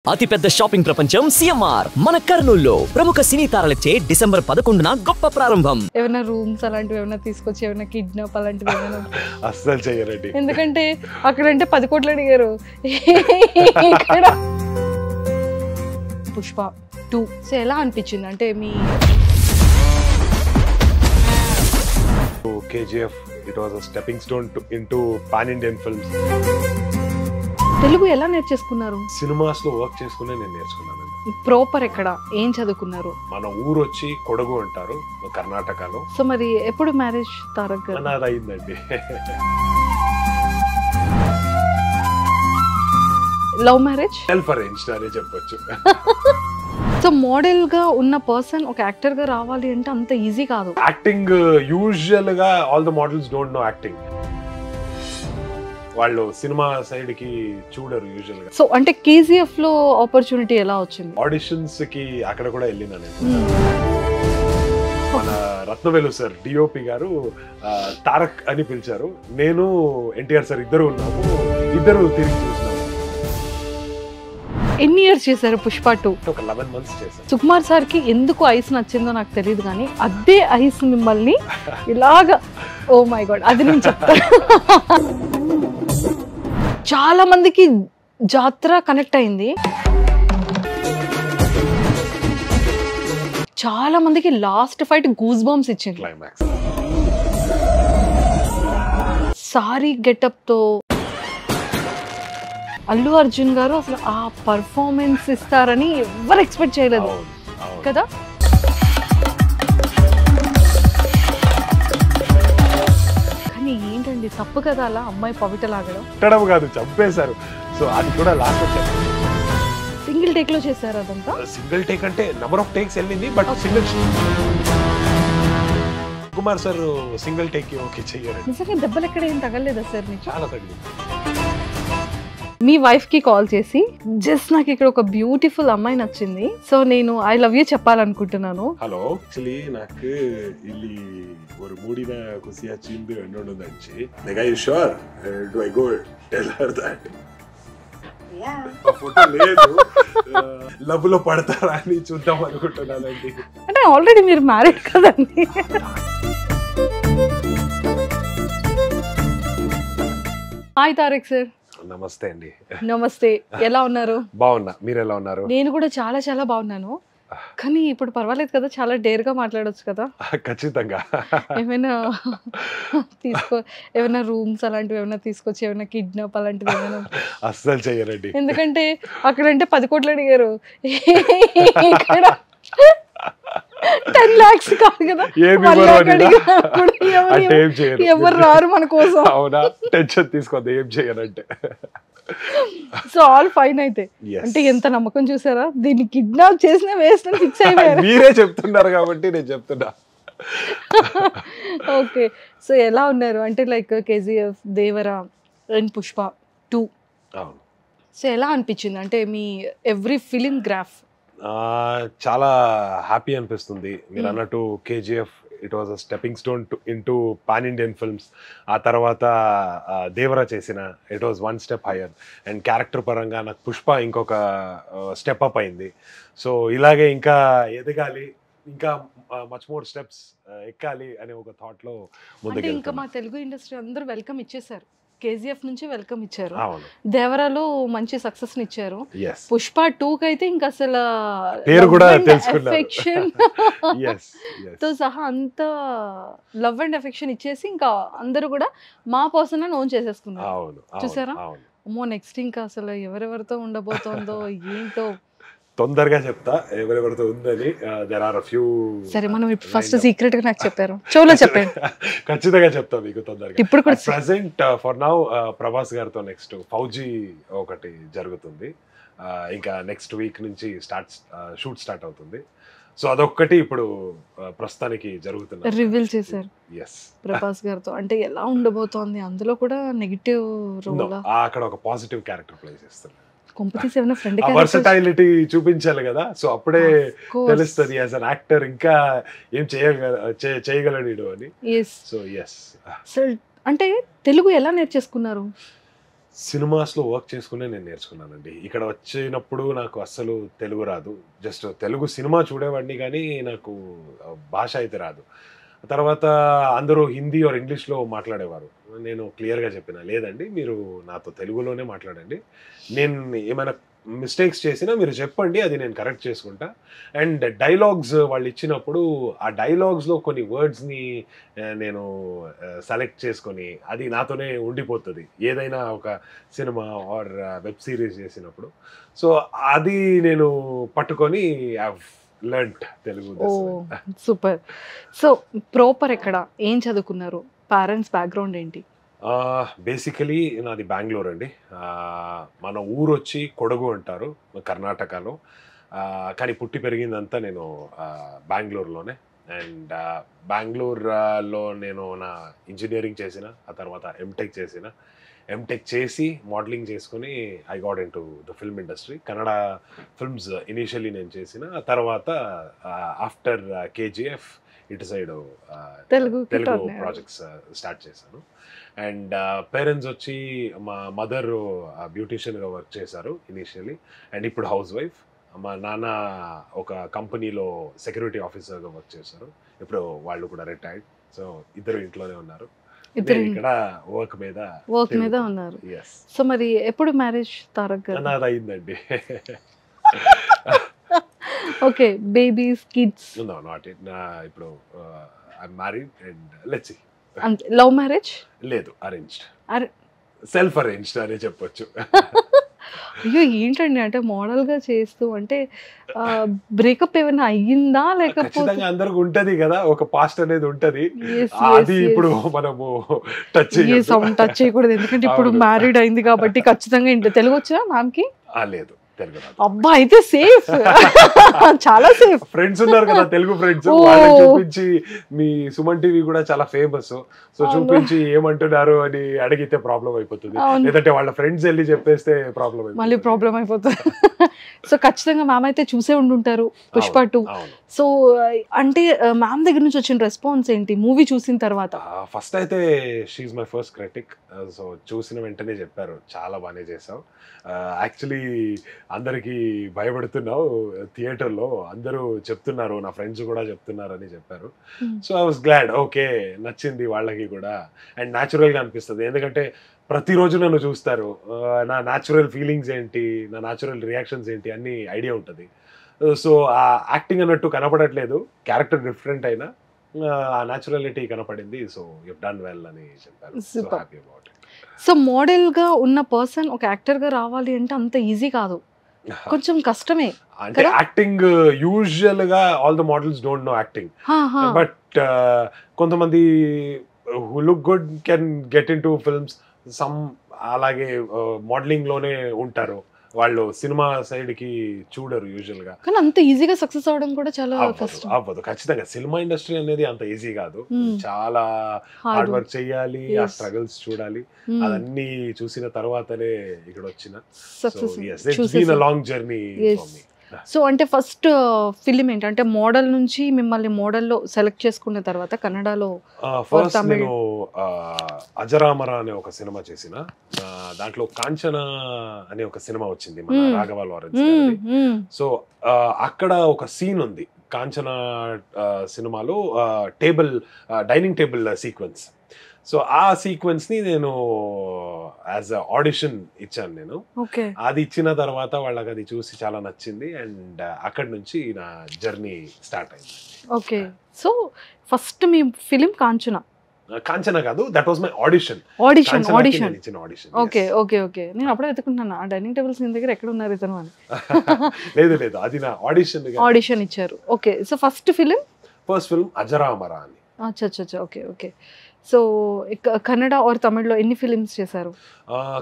అతిపెద్ద షాపింగ్ ప్రపంచం సిఎంఆర్ మన కర్నూలులో ప్రముఖ సినీ తారలచే డిసెంబర్ 11న గొప్ప ప్రారంభం. ఏమైనా రూమ్స్ అలాంటివి ఏమైనా తీసుకొచ్చి ఏమైనా కిడ్నాప్ అలాంటివి ఏమైనా అస్సలు చేయరండి. ఎందుకంటే అక్కడంటే 10 కోట్లు అడిగారు. ఇక్కడ పుష్ప 2 సో ఎలా అనిపించింది అంటే మీ KGF it was a stepping stone into pan Indian films. Telugu ఎలా నేర్చేసుకున్నారు? సినిమాస్ లో వర్క్ చేసుకునే నేను నేర్చుకున్నాను. ప్రాపర్ ఎక్కడ ఏం చదువుకున్నారు? మన ఊరు వచ్చి కొడగు అంటారు కర్ణాటకలో. సో మరి ఎప్పుడు మ్యారేజ్ తారక్ గారు? నాది అయిందండి. Love marriage? సెల్ఫ్ అరేంజ్డ్ అనే చెప్పొచ్చు. సో మోడల్ గా ఉన్న పర్సన్ ఒక యాక్టర్ గా రావాలి అంటే అంత ఈజీ కాదు. యాక్టింగ్ యూజువల్ గా all the models don't know acting. వాళ్ళు సినిమా సైడ్ కి చూడరు యూజువల్ గా. సో అంటే KGF లో ఆపర్చునిటీ ఎలా వచ్చింది? ఆడిషన్స్ కి అక్కడ కూడా వెళ్ళినా నేను. మన రత్నవేలు సార్ డిఓపి గారు తారక్ అని పిలిచారు. నేను ఎన్టీఆర్ సార్ ఇద్దరు ఉన్నాము. ఇద్దరు తిరిగి చూసినాము. ఎన్ని ఇయర్స్ చేశారు పుష్ప 2? ఒక 11 months చేశాను. సుకుమార్ సార్ కి ఎందుకు ఐస్ నచ్చిందో నాకు తెలియదు కానీ అదే ఐస్ మిమ్మల్ని ఇలాగా ఓ మై గాడ్ అది నేను చెప్తాను. చాలా మందికి జాత్ర కనెక్ట్ అయింది, చాలా మందికి లాస్ట్ ఫైట్ గూస్ బంప్స్ ఇచ్చింది. క్లైమాక్స్ సారీ గెటప్ తో అల్లు అర్జున్ గారు అసలు ఆ పర్ఫార్మెన్స్ ఇస్తారని ఎవరు ఎక్స్పెక్ట్ చేయలేదు కదా. కానీ ఏంటండి తప్పు కదా అలా అమ్మాయి పవిట లాగడం? పెట్టడం కాదు, చంపేశారు. సో అది కూడా లాస్ట్ వచ్చారు. సింగిల్ టేక్ లో చేశారు అదంతా? సింగిల్ టేక్ అంటే నెంబర్ ఆఫ్ టేక్స్ వెళ్ళింది, but single Kumar sir single take okay చెయ్యారు. నిజంగా దెబ్బలు ఎక్కడ ఏం తగలేదా సార్ మీకు? చాలా తగ్గింది. మీ వైఫ్ కి కాల్ చేసి జస్ట్ నాకు ఇక్కడ ఒక బ్యూటిఫుల్ అమ్మాయి నచ్చింది, సో నేను ఐ లవ్ యూ చెప్పాలనుకుంటున్నాను. ஹலோ ஆக்சுவலி నాకు ಇಲ್ಲಿ ஒரு மூடின குசியாச்சிந்து என்னோட வந்துச்சு. The guy is sure. Do I go tell her that? Yeah. ఆ ఫోటో లేదు. లవ్ లో పడతారా అని చూద్దాం అనుకుంటున్నానండి. అంటే ఆల్రెడీ మీరు మ్యారీడ్ కదండి. Hi Tarak sir. నమస్తే అండి. నమస్తే, ఎలా ఉన్నారు? బాగున్నా, మీరు ఎలా ఉన్నారు? నేను కూడా చాలా చాలా బాగున్నాను. కానీ ఇప్పుడు పర్వాలేదు కదా, చాలా డేర్ గా మాట్లాడొచ్చు కదా? ఖచ్చితంగా. ఏమైనా ఏమైనా రూమ్స్ అలాంటివి ఏమైనా తీసుకొచ్చి ఏమైనా కిడ్నాప్ అలాంటివి ఏమైనా? అస్సలు చేయరండి. ఎందుకంటే అక్కడంటే 10 కోట్లు అడిగారు. ఇక్కడ 10 lakhs కాదు కదా, ఎవరు రారు మన కోసం. అవునా, టెన్షన్ తీసుకోవద్దు, ఏం చేయనంటే. సో ఆల్ ఫైన్ అయితే. అంటే ఎంత నమ్మకం చూసారా, దీన్ని కిడ్నాప్ చేసిన వేస్ట్ అని ఫిక్స్ అయిపోయారు. మీరే చెప్తున్నారు కాబట్టి నేను చెప్తున్నా. ఓకే, సో ఎలా ఉన్నారు అంటే like KGF, Devara and Pushpa 2 so ఎలా అనిపించింది అంటే మీ ఎవ్రీ ఫిలిం గ్రాఫ్? చాలా హ్యాపీ అనిపిస్తుంది. మీరు అన్నట్టు KGF it was a stepping stone into pan Indian films. ఆ తర్వాత దేవరా చేసిన it was 1 step higher. And character పరంగా నాకు పుష్ప ఇంకొక స్టెప్ అప్ అయింది. సో ఇలాగే ఇంకా ఎదగాలి, ఇంకా మచ్ మోర్ స్టెప్స్ ఎక్కాలి అనే ఒక థాట్ లో ముందుకు. ఇంకా మా తెలుగు ఇండస్ట్రీ అందరూ వెల్కమ్ ఇచ్చేసారు. KGF నుంచి వెల్కమ్ ఇచ్చారు, అవును. దేవరాలో మంచి సక్సెస్ ని ఇచ్చారు. పుష్ప 2 కైతే ఇంకా అసలు పేరు కూడా తెలుసుకున్నారు తో సహా అంత లవ్ అండ్ ఎఫెక్షన్ ఇచ్చేసి ఇంకా అందరూ కూడా మా పర్సన్ అని ఓన్ చేసేసుకున్నారు. చూసారా? అమ్మో, నెక్స్ట్ ఇంకా అసలు ఎవరెవరితో ఉండబోతోందో ఏంటో తొందరగా చెప్తా ఎవరెవరితో ఉందని. There are few. సరే, మనం ఫస్ట్ సీక్రెట్ గా నాకు చెప్పారు, చోలో చెప్పండి. ఖచ్చితంగా చెప్తా మీకు తొందరగా. ఇప్పుడు కూడా ప్రెసెంట్ ఫర్ నౌ ప్రభాస్ గారితో నెక్స్ట్ ఫౌజీ ఒకటి జరుగుతుంది. ఇంకా నెక్స్ట్ వీక్ నుంచి షూట్ స్టార్ట్ అవుతుంది. సో అదొక్కటి ఇప్పుడు ప్రస్తుతానికి జరుగుతుంది. రివీల్ చేశారు ప్రభాస్ గారితో. అంటే ఎలా ఉండబోతోంది? అందులో కూడా నెగిటివ్ రోల్? అక్కడ ఒక పాజిటివ్ క్యారెక్టర్ ప్లే చేస్తారు. వర్సటైలిటీ చూపించాలి కదా, సో అప్పుడే తెలుస్తుంది యాజ్ అన్ యాక్టర్ ఇంకా ఏం చేయగలడు అని. సో అంటే తెలుగు ఎలా నేర్చేసుకున్నారు? సినిమాస్లో వర్క్ చేసుకునే నేను నేర్చుకున్నానండి. ఇక్కడ వచ్చినప్పుడు నాకు అస్సలు తెలుగు రాదు. జస్ట్ తెలుగు సినిమా చూడేవాడిని కానీ నాకు భాష అయితే రాదు. తర్వాత అందరూ హిందీ ఆర్ ఇంగ్లీష్లో మాట్లాడేవారు. నేను క్లియర్గా చెప్పిన, లేదండి మీరు నాతో తెలుగులోనే మాట్లాడండి. నేను ఏమైనా మిస్టేక్స్ చేసినా మీరు చెప్పండి, అది నేను కరెక్ట్ చేసుకుంటా. అండ్ డైలాగ్స్ వాళ్ళు ఇచ్చినప్పుడు ఆ డైలాగ్స్లో కొన్ని వర్డ్స్ని నేను సెలెక్ట్ చేసుకొని అది నాతోనే ఉండిపోతుంది ఏదైనా ఒక సినిమా ఆర్ వెబ్ సిరీస్ చేసినప్పుడు. సో అది నేను పట్టుకొని learned Telugu. Super. So proper ఎక్కడ ఏం చదువుకున్నారు? పేరెంట్స్ బ్యాక్గ్రౌండ్ ఏంటి? బేసికలీ నాది బెంగళూరు అండి. మన ఊరు వచ్చి కొడగు అంటారు కర్ణాటకలో, కానీ పుట్టి పెరిగిందంతా నేను బెంగళూరులోనే. అండ్ బెంగళూరులో నేను నా ఇంజనీరింగ్ చేసిన, ఆ తర్వాత ఎంటెక్ చేసిన. ఎంటెక్ చేసి మోడలింగ్ చేసుకుని I got in to the film industry. Kannada films initially నేను చేసిన, ఆ తర్వాత ఆఫ్టర్ కేజీఎఫ్ ఇటు సైడ్ తెలుగు ప్రాజెక్ట్స్ స్టార్ట్ చేశాను. అండ్ పేరెంట్స్ వచ్చి మా మదర్ బ్యూటీషియన్గా వర్క్ చేశారు ఇనీషియలీ, అండ్ ఇప్పుడు హౌస్ వైఫ్. మా నాన్న ఒక కంపెనీలో సెక్యూరిటీ ఆఫీసర్గా వర్క్ చేశారు, ఇప్పుడు వాళ్ళు కూడా రిటైర్డ్. సో ఇద్దరు ఇంట్లోనే ఉన్నారు, ఇక్కడ వర్క్ మీద ఉన్నారు. సో మరి ఎప్పుడు మ్యారేజ్ తారక్ గారు? నాది అయిందండి. Okay, babies, kids? No, not it. ఇప్పుడు I am married and let's see. Love marriage? లేదు, అరేంజ్డ్, సెల్ఫ్ అరేంజ్డ్ అనే చెప్పొచ్చు. అయ్యో ఏంటండి, అంటే మోడల్ గా చేస్తూ అంటే బ్రేకప్ ఏమైనా అయ్యిందా? లేకపోతే అందరికి ఉంటది కదా ఒక పాస్ట్ అనేది ఉంటది, అది ఇప్పుడు మనము టచ్ చేయకూడదు, ఎందుకంటే ఇప్పుడు మ్యారీడ్ అయింది కాబట్టి. ఖచ్చితంగా తెలుగు వచ్చా మ్యామ్ కి? లేదు, అబ్బా అయితే సేఫ్, చాలా సేఫ్. ఫ్రెండ్స్ ఉన్నారు కదా తెలుగు ఫ్రెండ్స్, వాళ్ళకి చూపించి మీ సుమన్ టీవీ కూడా చాలా ఫేమస్, సో చూపించి ఏమంటున్నారు అని అడిగితే ప్రాబ్లం అయిపోతుంది, లేదంటే వాళ్ళ ఫ్రెండ్స్ వెళ్ళి చెప్పేస్తే మళ్ళీ ప్రాబ్లం అయిపోతుంది. సో ఖచ్చితంగా మ్యామ్ అయితే చూసే ఉండుంటారు పుష్ప 2. సో అంటే మ్యామ్ దగ్గర నుంచి వచ్చిన రెస్పాన్స్ ఏంటి మూవీ చూసిన తర్వాత? ఫస్ట్ అయితే she is my first critic. So చూసిన వెంటనే చెప్పారు చాలా బాగానే చేసావు, యాక్చువల్లీ అందరికి భయపడుతున్నావు థియేటర్లో, అందరూ చెప్తున్నారు, నా ఫ్రెండ్స్ కూడా చెప్తున్నారు అని చెప్పారు. So I was glad, okay నచ్చింది వాళ్ళకి కూడా. అండ్ న్యాచురల్గా అనిపిస్తుంది, ఎందుకంటే ప్రతిరోజు నన్ను చూస్తారు, నా న్యాచురల్ ఫీలింగ్స్ ఏంటి, నా న్యాచురల్ రియాక్షన్స్ ఏంటి అన్ని ఐడియా ఉంటుంది. సో ఆ యాక్టింగ్ అన్నట్టు కనపడట్లేదు, క్యారెక్టర్ డిఫరెంట్ అయినా ఆ న్యాచురాలిటీ కనపడింది. So you have done well అని చెప్పారు. So happy about it. So model గా ఉన్న పర్సన్ ఒక యాక్టర్ గా రావాలి అంటే అంత ఈజీ కాదు, కొంచెం కష్టమే. అంటే యాక్టింగ్ యూజువల్ గా all the models don't know acting, but కొంతమంది who look good can get into films. Some అలాగే మోడలింగ్ లోనే ఉంటారు, వాళ్ళు సినిమా సైడ్ కి చూడరు యూజువల్ గా. కానీ అంత ఈజీగా సక్సెస్ అవడం కూడా చాలా కష్టం. అవ్వదు ఖచ్చితంగా. సినిమా ఇండస్ట్రీ అనేది అంత ఈజీ కాదు, చాలా హార్డ్ వర్క్ చేయాలి, ఆ స్ట్రగల్స్ చూడాలి, అదన్నీ చూసిన తర్వాతనే ఇక్కడ వచ్చిన. Long journey for me. So అంటే ఫస్ట్ ఫిలిం ఏంటి, అంటే మోడల్ నుంచి మిమ్మల్ని మోడల్లో సెలెక్ట్ చేసుకున్న తర్వాత కన్నడలో ఫస్ట్ నేను అజరామర అనే ఒక సినిమా చేసిన, దాంట్లో కాంచన అనే ఒక సినిమా వచ్చింది మన రాఘవ లారెన్స్. సో అక్కడ ఒక సీన్ ఉంది కాంచన సినిమాలో, డైనింగ్ టేబుల్ సీక్వెన్స్. సో ఆ సీక్వెన్స్ ని నేను యాజ్ ఆడిషన్ ఇచ్చాను నేను. అది ఇచ్చిన తర్వాత వాళ్ళకి అది చూసి చాలా నచ్చింది, అండ్ అక్కడి నుంచి నా జర్నీ స్టార్ట్ అయింది. ఓకే, సో ఫస్ట్ మీ ఫిలిం కాంచన కాదు, దట్ వాస్ మై ఆడిషన్. ఇచ్చిన ఆడిషన్. ఓకే ఓకే ఓకే, నేను అప్పుడే వెతుకుంటున్నాను ఆ డైనింగ్ టేబుల్స్ నీ దగ్గర ఎక్కడ ఉన్నారు ఇతను అని. లేదు, అది నా ఆడిషన్ ఇచ్చారు. Okay, so first film Ajaramara అని. అచ్చా, okay okay. So Kannada or తమిళ్లో ఎన్ని ఫిలిమ్స్ చేశారు?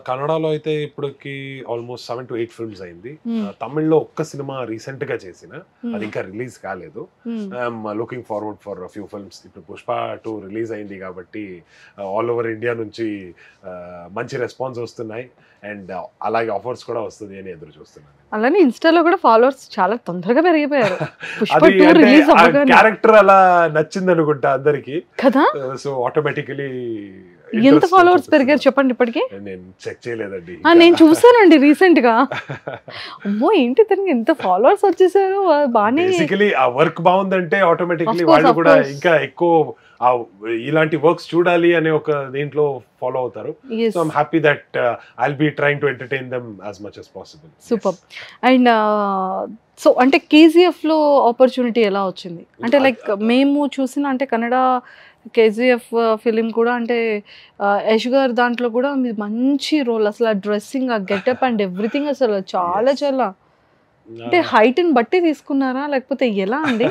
కన్నడలో అయితే ఇప్పటికి ఆల్మోస్ట్ 7 to 8 ఫిల్మ్స్ అయింది. తమిళ్లో ఒక్క సినిమా రీసెంట్ గా చేసిన, అది ఇంకా రిలీజ్ కాలేదు. I'm looking forward for few films. ఇప్పుడు పుష్ప 2 రిలీజ్ అయింది కాబట్టి ఆల్ ఓవర్ ఇండియా నుంచి మంచి రెస్పాన్స్ వస్తున్నాయి, అండ్ అలాగే ఆఫర్స్ కూడా వస్తుంది అని ఎదురు చూస్తున్నాను. అలానే ఇన్స్టాలో కూడా ఫాలోవర్స్ చాలా తొందరగా పెరిగిపోయారు. క్యారెక్టర్ అలా నచ్చింది అనుకుంటా అందరికి కదా, సో ఆటోమేటికలీ ఎంత ఫాలోవర్స్ పెరిగారు చెప్పండి ఇప్పటికి? నేను చెక్ చేయలేదండి. నేను చూసానండి రీసెంట్ గా. అమ్మో ఏంటి తనకి ఎంత ఫాలోవర్స్ వచ్చేసారు. బానే బేసికలీ ఆ వర్క్ బాగుందంటే ఆటోమేటిక్లీ వాళ్ళు కూడా ఇంకా ఎక్కువ ఇలాంటి వర్క్స్ చూడాలి అనే ఒక దీంట్లో ఫాలో అవుతారు. So I'm happy that I'll be trying to entertain them as much as possible. Super. And so అంటే కేజీఎఫ్ లో ఆపర్చునిటీ ఎలా వచ్చింది? అంటే లైక్ మేము చూసిన అంటే కన్నడ కేజీఎఫ్ ఫిలిం కూడా అంటే యష్ గారు దాంట్లో కూడా మీ మంచి రోల్, అసలు ఆ డ్రెస్సింగ్, ఆ గెటప్ అండ్ ఎవ్రీథింగ్ అసలు చాలా చాలా అంటే హైట్ ని బట్టి తీసుకున్నారా లేకపోతే ఎలా అండి?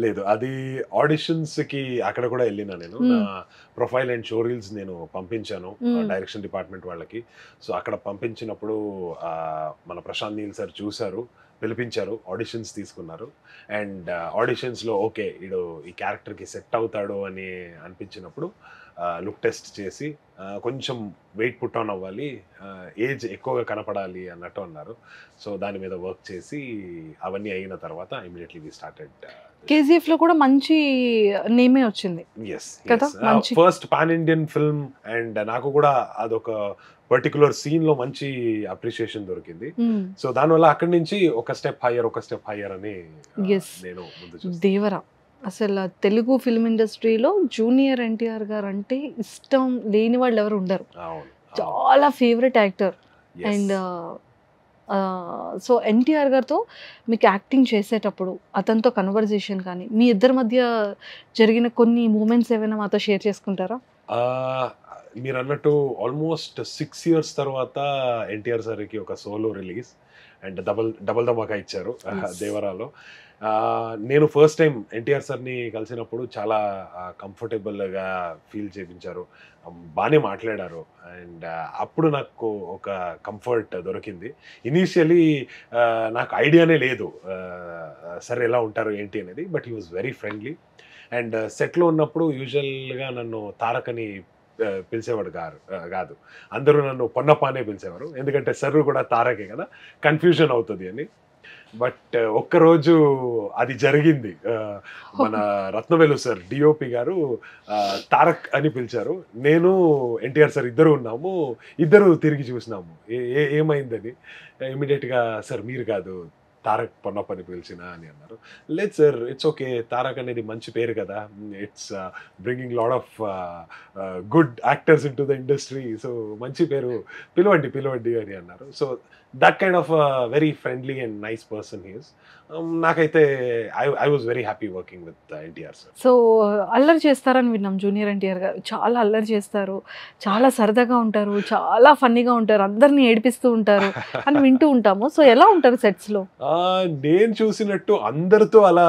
లేదు, అది ఆడిషన్స్ కి అక్కడ కూడా వెళ్ళినా నేను. నా ప్రొఫైల్ అండ్ షో రీల్స్ నేను పంపించాను డైరెక్షన్ డిపార్ట్మెంట్ వాళ్ళకి. సో అక్కడ పంపించినప్పుడు మన ప్రశాంత్ నీల్ సార్ చూసారు, పిలిపించారు, ఆడిషన్స్ తీసుకున్నారు. అండ్ ఆడిషన్స్లో ఓకే వీడు ఈ క్యారెక్టర్కి సెట్ అవుతాడు అని అనిపించినప్పుడు లుక్ టెస్ట్ చేసి కొంచెం వెయిట్ పుట్ ఆన్ అవ్వాలి, ఏజ్ ఎక్కువగా కనపడాలి అన్నట్టు అన్నారు. సో దాని మీద వర్క్ చేసి అవన్నీ అయిన తర్వాత ఇమీడియట్లీ వి స్టార్టెడ్. కేజీఎఫ్ లో కూడా మంచి నేమే వచ్చింది కదా, first pan Indian film. And నాకు కూడా అదొక పర్టికులర్ సీన్ లో మంచి అప్రిషియేషన్ దొరికింది. సో దానివల్ల అక్కడి నుంచి ఒక స్టెప్ హయ్యర్ అని నేను ముందు దేవరా. అసలు తెలుగు ఫిల్మ్ ఇండస్ట్రీలో జూనియర్ ఎన్టీఆర్ గారు అంటే ఇష్టం లేని వాళ్ళు ఎవరు ఉండరు. చాలా favourite actor. And so NTR గారితో మీకు యాక్టింగ్ చేసేటప్పుడు అతనితో కన్వర్జేషన్ కానీ మీ ఇద్దరి మధ్య జరిగిన కొన్ని మూమెంట్స్ ఏమైనా మాతో షేర్ చేసుకుంటారా? మీరు అన్నట్టు ఆల్మోస్ట్ 6 years తర్వాత ఎన్టీఆర్ సార్కి ఒక సోలో రిలీజ్ అండ్ డబల్ ధమాకా ఇచ్చారు దేవరాలో. నేను ఫస్ట్ టైం ఎన్టీఆర్ సార్ని కలిసినప్పుడు చాలా కంఫర్టబుల్గా ఫీల్ చేయించారు, బాగానే మాట్లాడారు. అండ్ అప్పుడు నాకు ఒక కంఫర్ట్ దొరికింది. ఇనీషియలీ నాకు ఐడియానే లేదు సార్ ఎలా ఉంటారు ఏంటి అనేది, but he was very friendly. And సెట్లో ఉన్నప్పుడు యూజువల్గా నన్ను తారక్ అని పిలిచేవాడు కాదు, అందరూ నన్ను పొన్నపానే పిలిచేవారు. ఎందుకంటే సర్రు కూడా తారకే కదా, కన్ఫ్యూజన్ అవుతుంది అని. బట్ ఒక్కరోజు అది జరిగింది. మన రత్నవేలు సార్ డిఓపి గారు తారక్ అని పిలిచారు. నేను ఎన్టీఆర్ సార్ ఇద్దరు ఉన్నాము, ఇద్దరు తిరిగి చూసినాము ఏమైందని. ఇమీడియట్గా సార్ మీరు కాదు తారక్ పొన్నప్పని పిలిచిన అని అన్నారు. లేదు సార్ ఇట్స్ ఓకే, తారక్ అనేది మంచి పేరు కదా, it's bringing lot of good actors into the industry, so మంచి పేరు, పిలవండి అని అన్నారు. So that kind of very friendly and nice person he is. నాకైతే I was very happy working with NTR sir. So అల్లరి చేస్తారని విన్నాం జూనియర్ ఎన్టీఆర్ గారు, చాలా అల్లరి చేస్తారు, చాలా సరదాగా ఉంటారు, చాలా ఫన్నీగా ఉంటారు, అందరినీ ఏడిపిస్తూ ఉంటారు అని వింటూ ఉంటాము. సో ఎలా ఉంటారు సెట్స్లో? నేను చూసినట్టు అందరితో అలా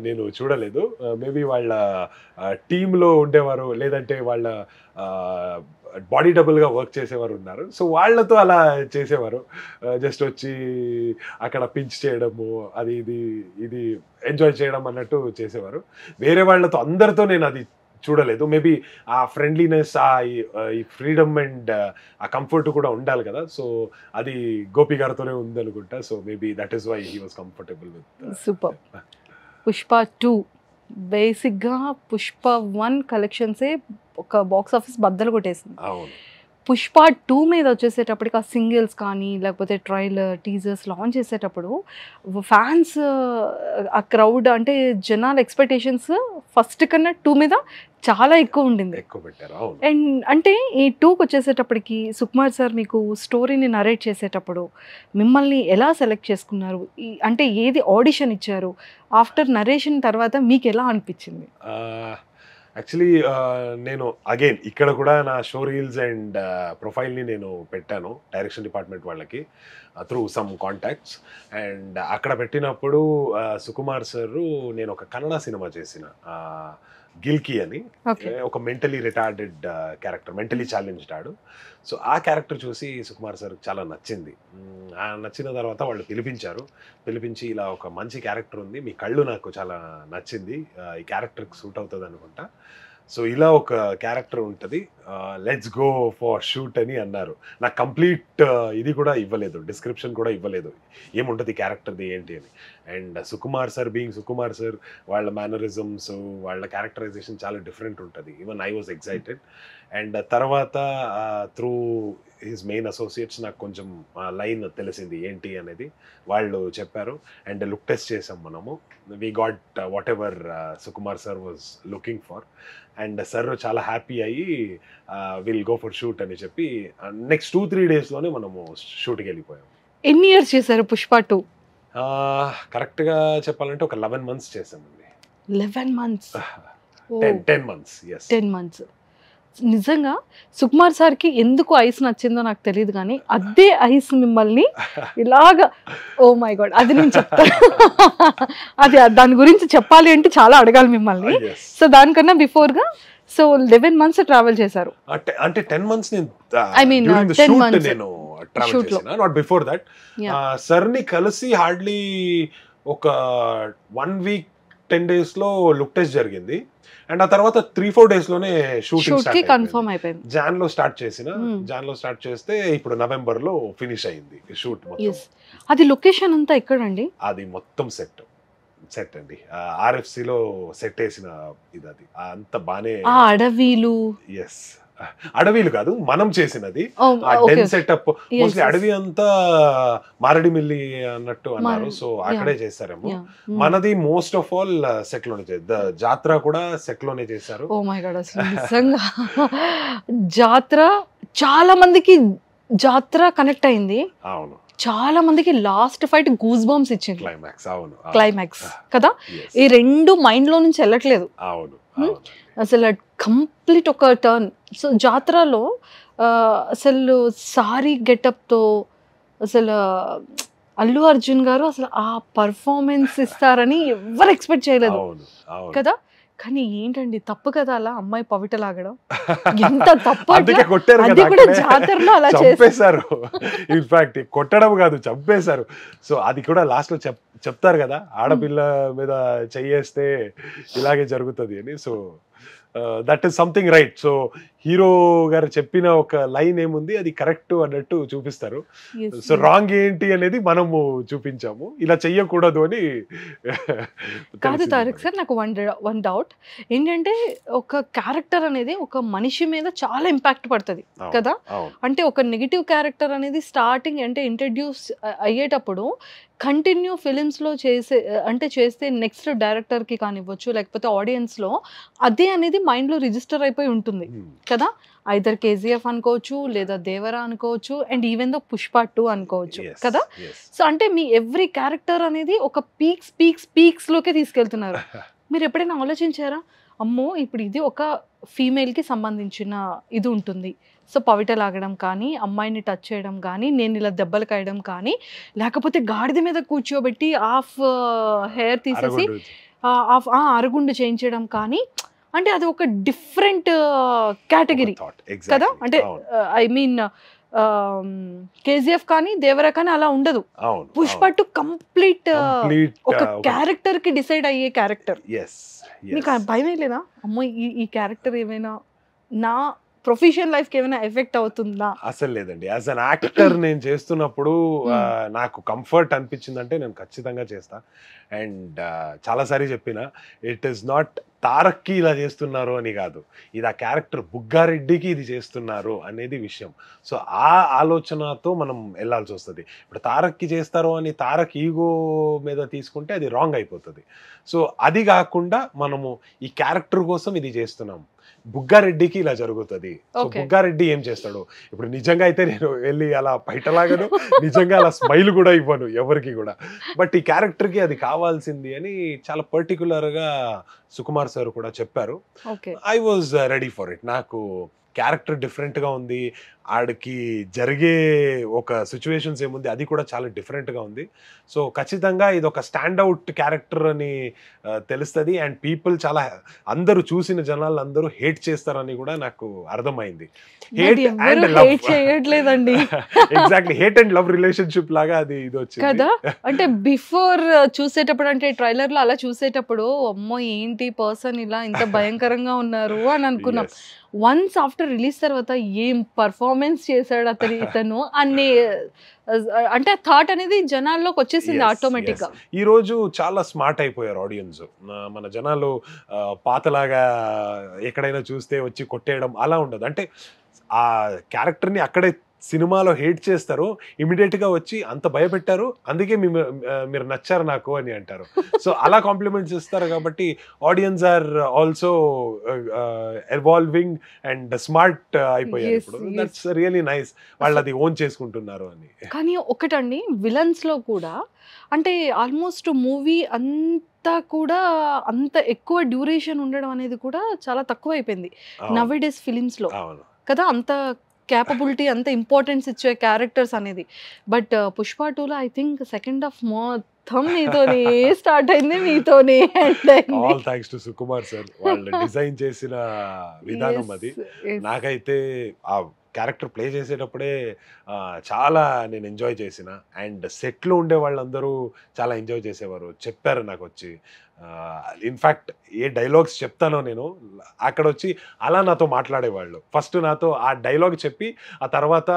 నేను చూడలేదు. మేబీ వాళ్ళ టీంలో ఉండేవారు, లేదంటే వాళ్ళ బాడీ డబుల్గా వర్క్ చేసేవారు ఉన్నారు. సో వాళ్ళతో అలా చేసేవారు, జస్ట్ వచ్చి అక్కడ పించ్ చేయడము, అది ఇది ఎంజాయ్ చేయడం అన్నట్టు చేసేవారు. వేరే వాళ్ళతో అందరితో నేను అది చూడలేదు. మేబీ ఆ ఫ్రెండ్లీనెస్, ఈ ఫ్రీడమ్ అండ్ ఆ కంఫర్ట్ కూడా ఉండాలి కదా. సో అది గోపి గారితోనే ఉందనుకుంటా. So maybe that is why he was comfortable with. Super. Pushpa 2 బేసిక్గా పుష్ప 1 కలెక్షన్సే ఒక బాక్స్ ఆఫీస్ బద్దలు కొట్టేసింది. అవును. పుష్ప 2 మీద వచ్చేసేటప్పటికి ఆ సింగిల్స్ కానీ లేకపోతే ట్రైలర్ టీజర్స్ లాంచ్ చేసేటప్పుడు ఫ్యాన్స్, ఆ క్రౌడ్ అంటే జనాల ఎక్స్పెక్టేషన్స్ ఫస్ట్ కన్నా 2 మీద చాలా ఎక్కువ ఉండింది, ఎక్కువ పెట్టారు. అండ్ అంటే ఈ 2కి వచ్చేసేటప్పటికి సుకుమార్ సార్ మీకు స్టోరీని నరేట్ చేసేటప్పుడు మిమ్మల్ని ఎలా సెలెక్ట్ చేసుకున్నారు? అంటే ఏది ఆడిషన్ ఇచ్చారు? ఆఫ్టర్ నరేషన్ తర్వాత మీకు ఎలా అనిపించింది? యాక్చువల్లీ నేను అగైన్ ఇక్కడ కూడా నా షో రీల్స్ అండ్ ప్రొఫైల్ని నేను పెట్టాను డైరెక్షన్ డిపార్ట్మెంట్ వాళ్ళకి త్రూ సమ్ కాంటాక్ట్స్. అండ్ అక్కడ పెట్టినప్పుడు సుకుమార్ సారు నేను ఒక కన్నడ సినిమా చేసిన గిల్కీ అని, ఒక mentally retarded character, mentally challenged ఆడు. సో ఆ క్యారెక్టర్ చూసి సుకుమార్ సార్ చాలా నచ్చింది. నచ్చిన తర్వాత వాళ్ళు పిలిపించి ఇలా ఒక మంచి క్యారెక్టర్ ఉంది, మీ కళ్ళు నాకు చాలా నచ్చింది, ఈ క్యారెక్టర్కి సూట్ అవుతుంది అనుకుంటా. సో ఇలా ఒక క్యారెక్టర్ ఉంటుంది, లెట్స్ గో ఫర్ షూట్ అని అన్నారు. నాకు కంప్లీట్ ఇది కూడా ఇవ్వలేదు, డిస్క్రిప్షన్ కూడా ఇవ్వలేదు ఏముంటుంది క్యారెక్టర్ది ఏంటి అని. And Sukumar sir being Sukumar sir, వాళ్ళ మేనరిజమ్స్, వాళ్ళ క్యారెక్టరైజేషన్ చాలా డిఫరెంట్ ఉంటుంది. Even I was excited. And తర్వాత త్రూ హిజ్ మెయిన్ అసోసియేట్స్ నాకు కొంచెం లైన్ తెలిసింది ఏంటి అనేది, వాళ్ళు చెప్పారు. అండ్ లుక్ టెస్ట్ చేసాం మనము, we got what ever Sukumar sir was looking for. And sir చాలా హ్యాపీ అయ్యి విల్ గో ఫర్ షూట్ అని చెప్పి నెక్స్ట్ 2-3 డేస్లోనే మనము షూట్కి వెళ్ళిపోయాం. ఎన్ని ఇయర్స్ చేశారు పుష్ప 2? కరెక్ట్గా చెప్పాలంటే ఒక 11 months చేసామండి. 11 months? 10 months, yes. 10 months. నిజంగా సుకుమార్ సార్కి ఎందుకు ఐస్ నచ్చిందో నాకు తెలియదు, కానీ అదే ఐస్ మిమ్మల్ని ఇలాగా, ఓ మై గాడ్, అది నేను చెప్తాను. అది దాని గురించి చెప్పాలి అంటే చాలా అడగాలి మిమ్మల్ని. సో దానికన్నా బిఫోర్గా సో 11 months ట్రావెల్ చేశారు. అంటే 10 months నేను ఐ మీన్ 10 months నేను ట్రావెల్ చేశాను, నాట్ బిఫోర్ దట్. సార్ని కలిసి హార్డ్లీ ఒక 1 week 10 daysలో లుక్ టెస్ట్ జరిగింది. అండ్ ఆ తర్వాత 3-4 daysలోనే షూటింగ్ కన్ఫర్మ్ అయిపోయింది. జాన్లో స్టార్ట్ చేస్తే ఇప్పుడు నవంబర్లో ఫినిష్ అయింది షూట్ మొత్తం. అది లొకేషన్ అంతా ఎక్కడండి? అది మొత్తం సెట్ అండి, RFCలో సెట్ వేసిన ఇది. అది అంత బానే అడవిలు, ఎస్ అడవిలు కాదు మనం చేసినది, సెటప్ మోస్ట్లీ అడవి అంతా మారడిమిల్లి అన్నట్టు అన్నారు, సో అక్కడే చేశారేమో. మనది మోస్ట్ ఆఫ్ ఆల్ సెట్ లోనే చేశారు, జాత్ర కూడా సెట్ లోనే చేశారు. ఓ మై గాడ్, అసలు నిజంగా జాత్ర చాలా మందికి జాత్ర కనెక్ట్ అయింది. అవును, చాలా మందికి లాస్ట్ ఫైట్ గూస్ బంప్స్ ఇచ్చింది, క్లైమాక్స్ కదా. ఈ రెండు మైండ్ లో నుంచి వెళ్ళట్లేదు. అవును, అసలు కంప్లీట్ ఒక టర్న్. సో జాత్రలో అసలు సారీ గెటప్తో అసలు అల్లు అర్జున్ గారు అసలు ఆ పర్ఫార్మెన్స్ ఇస్తారని ఎవరు ఎక్స్పెక్ట్ చేయలేదు కదా. కానీ ఏంటండి తప్పు కదా అలా అమ్మాయి పవిట లాగడం, ఎంత తప్పు. అది కూడా జాతరలో అలా చేశారు, ఇన్ఫాక్ట్ కొట్టడం కాదు చంపేశారు. సో అది కూడా లాస్ట్ లో చెప్తారు కదా, ఆడపిల్ల మీద చెయ్యేస్తే ఇలాగే జరుగుతుంది అని. So that is something right. So hero గారు చెప్పిన ఒక లైన్ ఏముంది అది కరెక్ట్ అన్నట్టు చూపిస్తారు. సో రాంగ్ ఏంటి అనేది మనము చూపించాము, ఇలా చెయ్యకూడదు అని కాదు. తారక్ సార్, నాకు వన్ డౌట్ ఏంటంటే, ఒక క్యారెక్టర్ అనేది ఒక మనిషి మీద చాలా ఇంపాక్ట్ పడుతుంది కదా. అంటే ఒక నెగిటివ్ క్యారెక్టర్ అనేది స్టార్టింగ్ అంటే ఇంట్రడ్యూస్ అయ్యేటప్పుడు కంటిన్యూ ఫిలిమ్స్లో చేస్తే నెక్స్ట్ డైరెక్టర్కి కానివ్వచ్చు, లేకపోతే ఆడియన్స్లో అదే అనేది మైండ్లో రిజిస్టర్ అయిపోయి ఉంటుంది కదా. ఐదర్ KGF అనుకోవచ్చు, లేదా దేవరా అనుకోవచ్చు, అండ్ ఈవెన్ దో పుష్ప 2 అనుకోవచ్చు కదా. సో అంటే మీ ఎవ్రీ క్యారెక్టర్ అనేది ఒక పీక్స్ లోకే తీసుకెళ్తున్నారు. మీరు ఎప్పుడైనా ఆలోచించారా, అమ్మో ఇప్పుడు ఇది ఒక ఫీమేల్కి సంబంధించిన ఇది ఉంటుంది, సో పవిట లాగడం కానీ, అమ్మాయిని టచ్ చేయడం కానీ, నేను ఇలా దెబ్బలు కాయడం కానీ, లేకపోతే గాడిద మీద కూర్చోబెట్టి హాఫ్ హెయిర్ తీసేసి అరుగుండు చేయించడం కానీ, అంటే అది ఒక డిఫరెంట్ కేటగిరీ కదా. అంటే ఐ మీన్ KGF కానీ దేవరా కానీ అలా ఉండదు. పుష్ప 2 కంప్లీట్ ఒక క్యారెక్టర్ కి డిసైడ్ అయ్యే క్యారెక్టర్. మీకు భయమే లేదా, అమ్మో ఈ క్యారెక్టర్ ఏమైనా నా ప్రొఫెషనల్ లైఫ్ కి ఏమైనా ఎఫెక్ట్ అవుతుందా? అసలు లేదండి. యాజ్ అన్ యాక్టర్ నేను చేస్తున్నప్పుడు నాకు కంఫర్ట్ అనిపించిందంటే నేను ఖచ్చితంగా చేస్తా. అండ్ చాలాసారి చెప్పిన, ఇట్ ఈస్ నాట్ తారక్కి ఇలా చేస్తున్నారు అని కాదు, ఇది ఆ క్యారెక్టర్ బుగ్గారెడ్డికి ఇది చేస్తున్నారు అనేది విషయం. సో ఆ ఆలోచనతో మనం వెళ్ళాల్సి వస్తుంది. ఇప్పుడు తారక్కి చేస్తారు అని తారక్ ఈగో మీద తీసుకుంటే అది రాంగ్ అయిపోతుంది. సో అది కాకుండా మనము ఈ క్యారెక్టర్ కోసం ఇది చేస్తున్నాం, బుగ్గారెడ్డికి ఇలా జరుగుతుంది, సో బుగ్గారెడ్డి ఏం చేస్తాడు. ఇప్పుడు నిజంగా అయితే నేను వెళ్ళి అలా బయటలాగను, నిజంగా అలా స్మైల్ కూడా ఇవ్వను ఎవరికి కూడా, బట్ ఈ క్యారెక్టర్కి అది కావాల్సింది అని చాలా పర్టికులర్గా సుకుమార్ సార్ కూడా చెప్పారు. I was ready for it. నాకు క్యారెక్టర్ డిఫరెంట్గా ఉంది, ఆడికి జరిగే ఒక సిచ్యువేషన్స్ ఏముంది అది కూడా చాలా డిఫరెంట్గా ఉంది. సో ఖచ్చితంగా ఇది ఒక స్టాండ్అవుట్ క్యారెక్టర్ అని తెలుస్తుంది. అండ్ పీపుల్ చాలా అందరూ చూసిన జనాలు అందరూ హేట్ చేస్తారని కూడా నాకు అర్థమైంది. హేట్ అండ్ లవ్ చేయట్లేదండి, exactly hate and love relationship లాగా అది ఇది వచ్చింది కదా. అంటే బిఫోర్ చూసేటప్పుడు, అంటే ట్రైలర్ లో అలా చూసేటప్పుడు అమ్మో ఏంటి పర్సన్ ఇలా ఇంత భయంకరంగా ఉన్నారు అని అనుకున్నాం. వన్స్ ఆఫ్టర్ రిలీజ్ తర్వాత ఏం పర్ఫార్మెన్స్ చేశాడు ఇతను అన్ని, అంటే థాట్ అనేది జనాల్లోకి వచ్చేసింది ఆటోమేటిక్ గా. ఈ రోజు చాలా స్మార్ట్ అయిపోయారు ఆడియన్స్. మన జనాలు పాతలాగా ఎక్కడైనా చూస్తే వచ్చి కొట్టేయడం అలా ఉండదు. అంటే ఆ క్యారెక్టర్ ని అక్కడే సినిమాలో హేట్ చేస్తారు, ఇమీడియట్ గా వచ్చి అంత భయపెట్టారు అందుకే మీరు నచ్చారు నాకు అని అంటారు. సో అలా కాంప్లిమెంట్స్ ఇస్తారు కాబట్టి audience are also evolving and smart అయిపోయారు ఇప్పుడు. దట్స్ రియలీ నైస్, వాళ్ళు అది ఓన్ చేసుకుంటున్నారు అని. కానీ ఒకటండి, విలన్స్ లో కూడా అంటే ఆల్మోస్ట్ మూవీ అంతా కూడా అంత ఎక్కువ డ్యూరేషన్ ఉండడం అనేది కూడా చాలా తక్కువ అయిపోయింది నవేడేస్ ఫిలిమ్స్ లో కదా. అంత క్యాపబిలిటీ, అంత ఇంపార్టెన్స్ ఇచ్చే క్యారెక్టర్స్ అనేది. బట్ పుష్ప 2లో ఐ థింక్ సెకండ్ హాఫ్ మొత్తం మీతోనే స్టార్ట్ అయింది, మీతోనే ఎండ్ అయింది. All thanks to Sukumar sir, వాళ్ళు డిజైన్ చేసిన విధానం అది. నాకైతే ఆ క్యారెక్టర్ ప్లే చేసేటప్పుడే చాలా నేను ఎంజాయ్ చేసిన. అండ్ సెట్లో ఉండే వాళ్ళందరూ చాలా ఎంజాయ్ చేసేవారు, చెప్పారు నాకు వచ్చి. ఇన్ఫ్యాక్ట్ ఏ డైలాగ్స్ చెప్తానో నేను అక్కడ వచ్చి అలా నాతో మాట్లాడేవాళ్ళు. ఫస్ట్ నాతో ఆ డైలాగ్ చెప్పి ఆ తర్వాత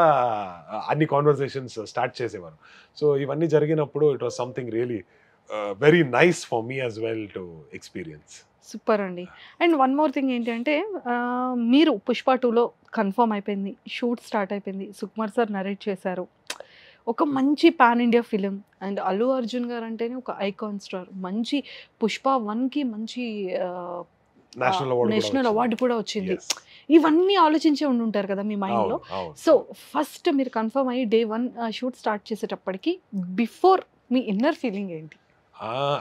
అన్ని కాన్వర్సేషన్స్ స్టార్ట్ చేసేవారు. సో ఇవన్నీ జరిగినప్పుడు it was something really very nice for me as well to experience. Super అండి. అండ్ వన్ మోర్ థింగ్ ఏంటంటే, మీరు పుష్ప 2లో కన్ఫర్మ్ అయిపోయింది, షూట్ స్టార్ట్ అయిపోయింది, సుకుమార్ సార్ నరేట్ చేశారు, ఒక మంచి pan India film. And Allu Arjun గారు అంటేనే ఒక ఐకాన్ స్టార్. మంచి పుష్ప 1కి మంచి నేషనల్ అవార్డు కూడా వచ్చింది. ఇవన్నీ ఆలోచించే ఉండుంటారు కదా మీ మైండ్లో. సో ఫస్ట్ మీరు కన్ఫర్మ్ అయ్యి డే 1 షూట్ స్టార్ట్ చేసేటప్పటికి బిఫోర్ మీ ఇన్నర్ ఫీలింగ్ ఏంటి?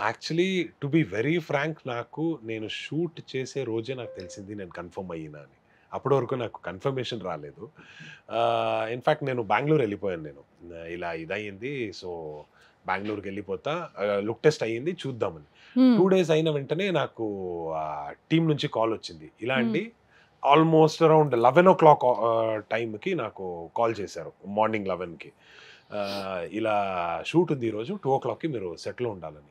Actually to be very frank, నాకు నేను షూట్ చేసే రోజే నాకు తెలిసింది నేను కన్ఫర్మ్ అయినా అని. అప్పటి వరకు నాకు కన్ఫర్మేషన్ రాలేదు. ఇన్ఫ్యాక్ట్ నేను బెంగళూరు వెళ్ళిపోయాను. నేను ఇలా ఇదయ్యింది, సో బెంగళూరుకి వెళ్ళిపోతా, లుక్ టెస్ట్ అయ్యింది చూద్దామని. 2 days అయిన వెంటనే నాకు టీం నుంచి కాల్ వచ్చింది. ఇలా అండి ఆల్మోస్ట్ అరౌండ్ 11 o'clock టైంకి నాకు కాల్ చేశారు, మార్నింగ్ 11కి. ఇలా షూట్ ఉంది ఈరోజు 2 o'clockకి మీరు సెట్లో ఉండాలని.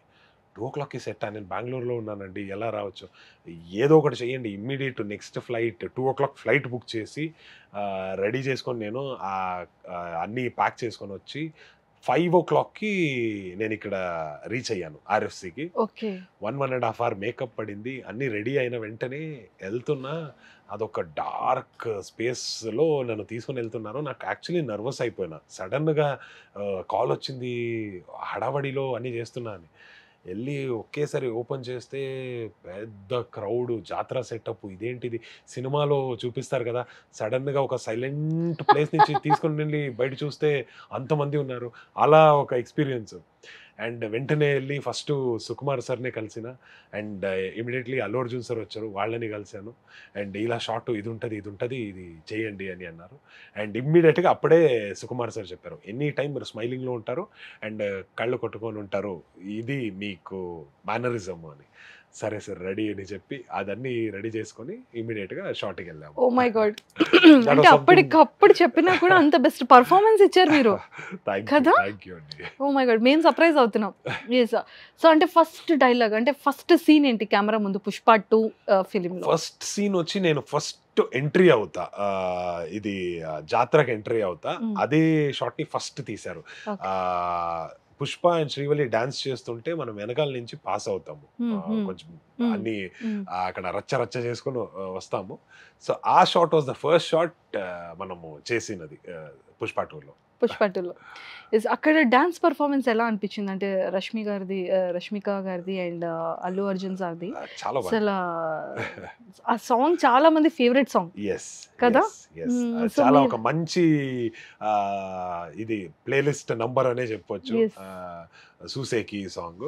2 o'clockకి సెట్, నేను బెంగళూరులో ఉన్నానండి, ఎలా రావచ్చు, ఏదో ఒకటి చేయండి, immediate next flight 2 o'clock flight book చేసి రెడీ చేసుకొని నేను అన్నీ ప్యాక్ చేసుకొని వచ్చి 5 o'clockకి నేను ఇక్కడ రీచ్ అయ్యాను ఆర్ఎఫ్సికి. 1.5 hour మేకప్ పడింది, అన్నీ రెడీ అయిన వెంటనే వెళ్తున్నా. అదొక డార్క్ స్పేస్లో నన్ను తీసుకొని వెళ్తున్నారు. నాకు యాక్చువల్లీ నర్వస్ అయిపోయినా. సడన్గా కాల్ వచ్చింది, హడావడిలో అన్నీ చేస్తున్నా అని వెళ్ళి ఒకేసారి ఓపెన్ చేస్తే పెద్ద క్రౌడ్, జాతర సెటప్. ఇదేంటిది, సినిమాలో చూపిస్తారు కదా, సడన్గా ఒక సైలెంట్ ప్లేస్ నుంచి తీసుకొని వెళ్ళి బయట చూస్తే అంతమంది ఉన్నారు. అలా ఒక ఎక్స్పీరియన్స్. అండ్ వెంటనే వెళ్ళి ఫస్ట్ సుకుమార్ సార్నే కలిసిన. And immediately Allu Arjun sir వచ్చారు, వాళ్ళని కలిశాను. అండ్ ఇలా షార్ట్ ఇది ఉంటుంది ఇది చేయండి అని అన్నారు. అండ్ ఇమ్మీడియట్గా అప్పుడే సుకుమార్ సార్ చెప్పారు, ఎనీ టైం మీరు స్మైలింగ్లో ఉంటారు అండ్ కళ్ళు కొట్టుకొని ఉంటారు, ఇది మీకు మేనరిజం అని. సరే సార్ రెడీ అని చెప్పి అదన్నీ రెడీ చేసుకొని ఇమీడియట్గా షార్ట్కి వెళ్ళాము. ఓ మై గాడ్, అంటే అప్పటికప్పుడు చెప్పినా కూడా అంత బెస్ట్ పర్ఫార్మెన్స్ ఇచ్చారు మీరు కదా. ఓ మై గాడ్, మేము సర్ప్రైజ్ అవుతున్నాం. సో అంటే ఫస్ట్ డైలాగ్, అంటే ఫస్ట్ సీన్ ఏంటి కెమెరా ముందు పుష్ప 2 ఫిలింలో? ఫస్ట్ సీన్ వచ్చి నేను ఫస్ట్ ఎంట్రీ అవుతా, ఇది జాతరకి ఎంట్రీ అవుతా. అదే షాట్ ని ఫస్ట్ తీశారు. పుష్ప అండ్ శ్రీవల్లి డాన్స్ చేస్తుంటే మనం వెనకాల నుంచి పాస్ అవుతాము, కొంచెం అన్ని అక్కడ రచ్చ చేసుకుని వస్తాము. సో ఆ shot was the first shot మనము చేసినది పుష్ప 2లో. పుష్ప 2లో. అక్కడ డాన్స్ పర్ఫార్మెన్స్ ఎలా అనిపించింది? అంటే రష్మిక గారిది అండ్ అల్లు అర్జున్ సార్ది. చాలా అసలు ఆ సాంగ్ చాలా మంది ఫేవరెట్ సాంగ్ కదా. చాలా ఒక మంచి ఇది ప్లేలిస్ట్ నంబర్ అనే చెప్పొచ్చు. సూసేకి సాంగ్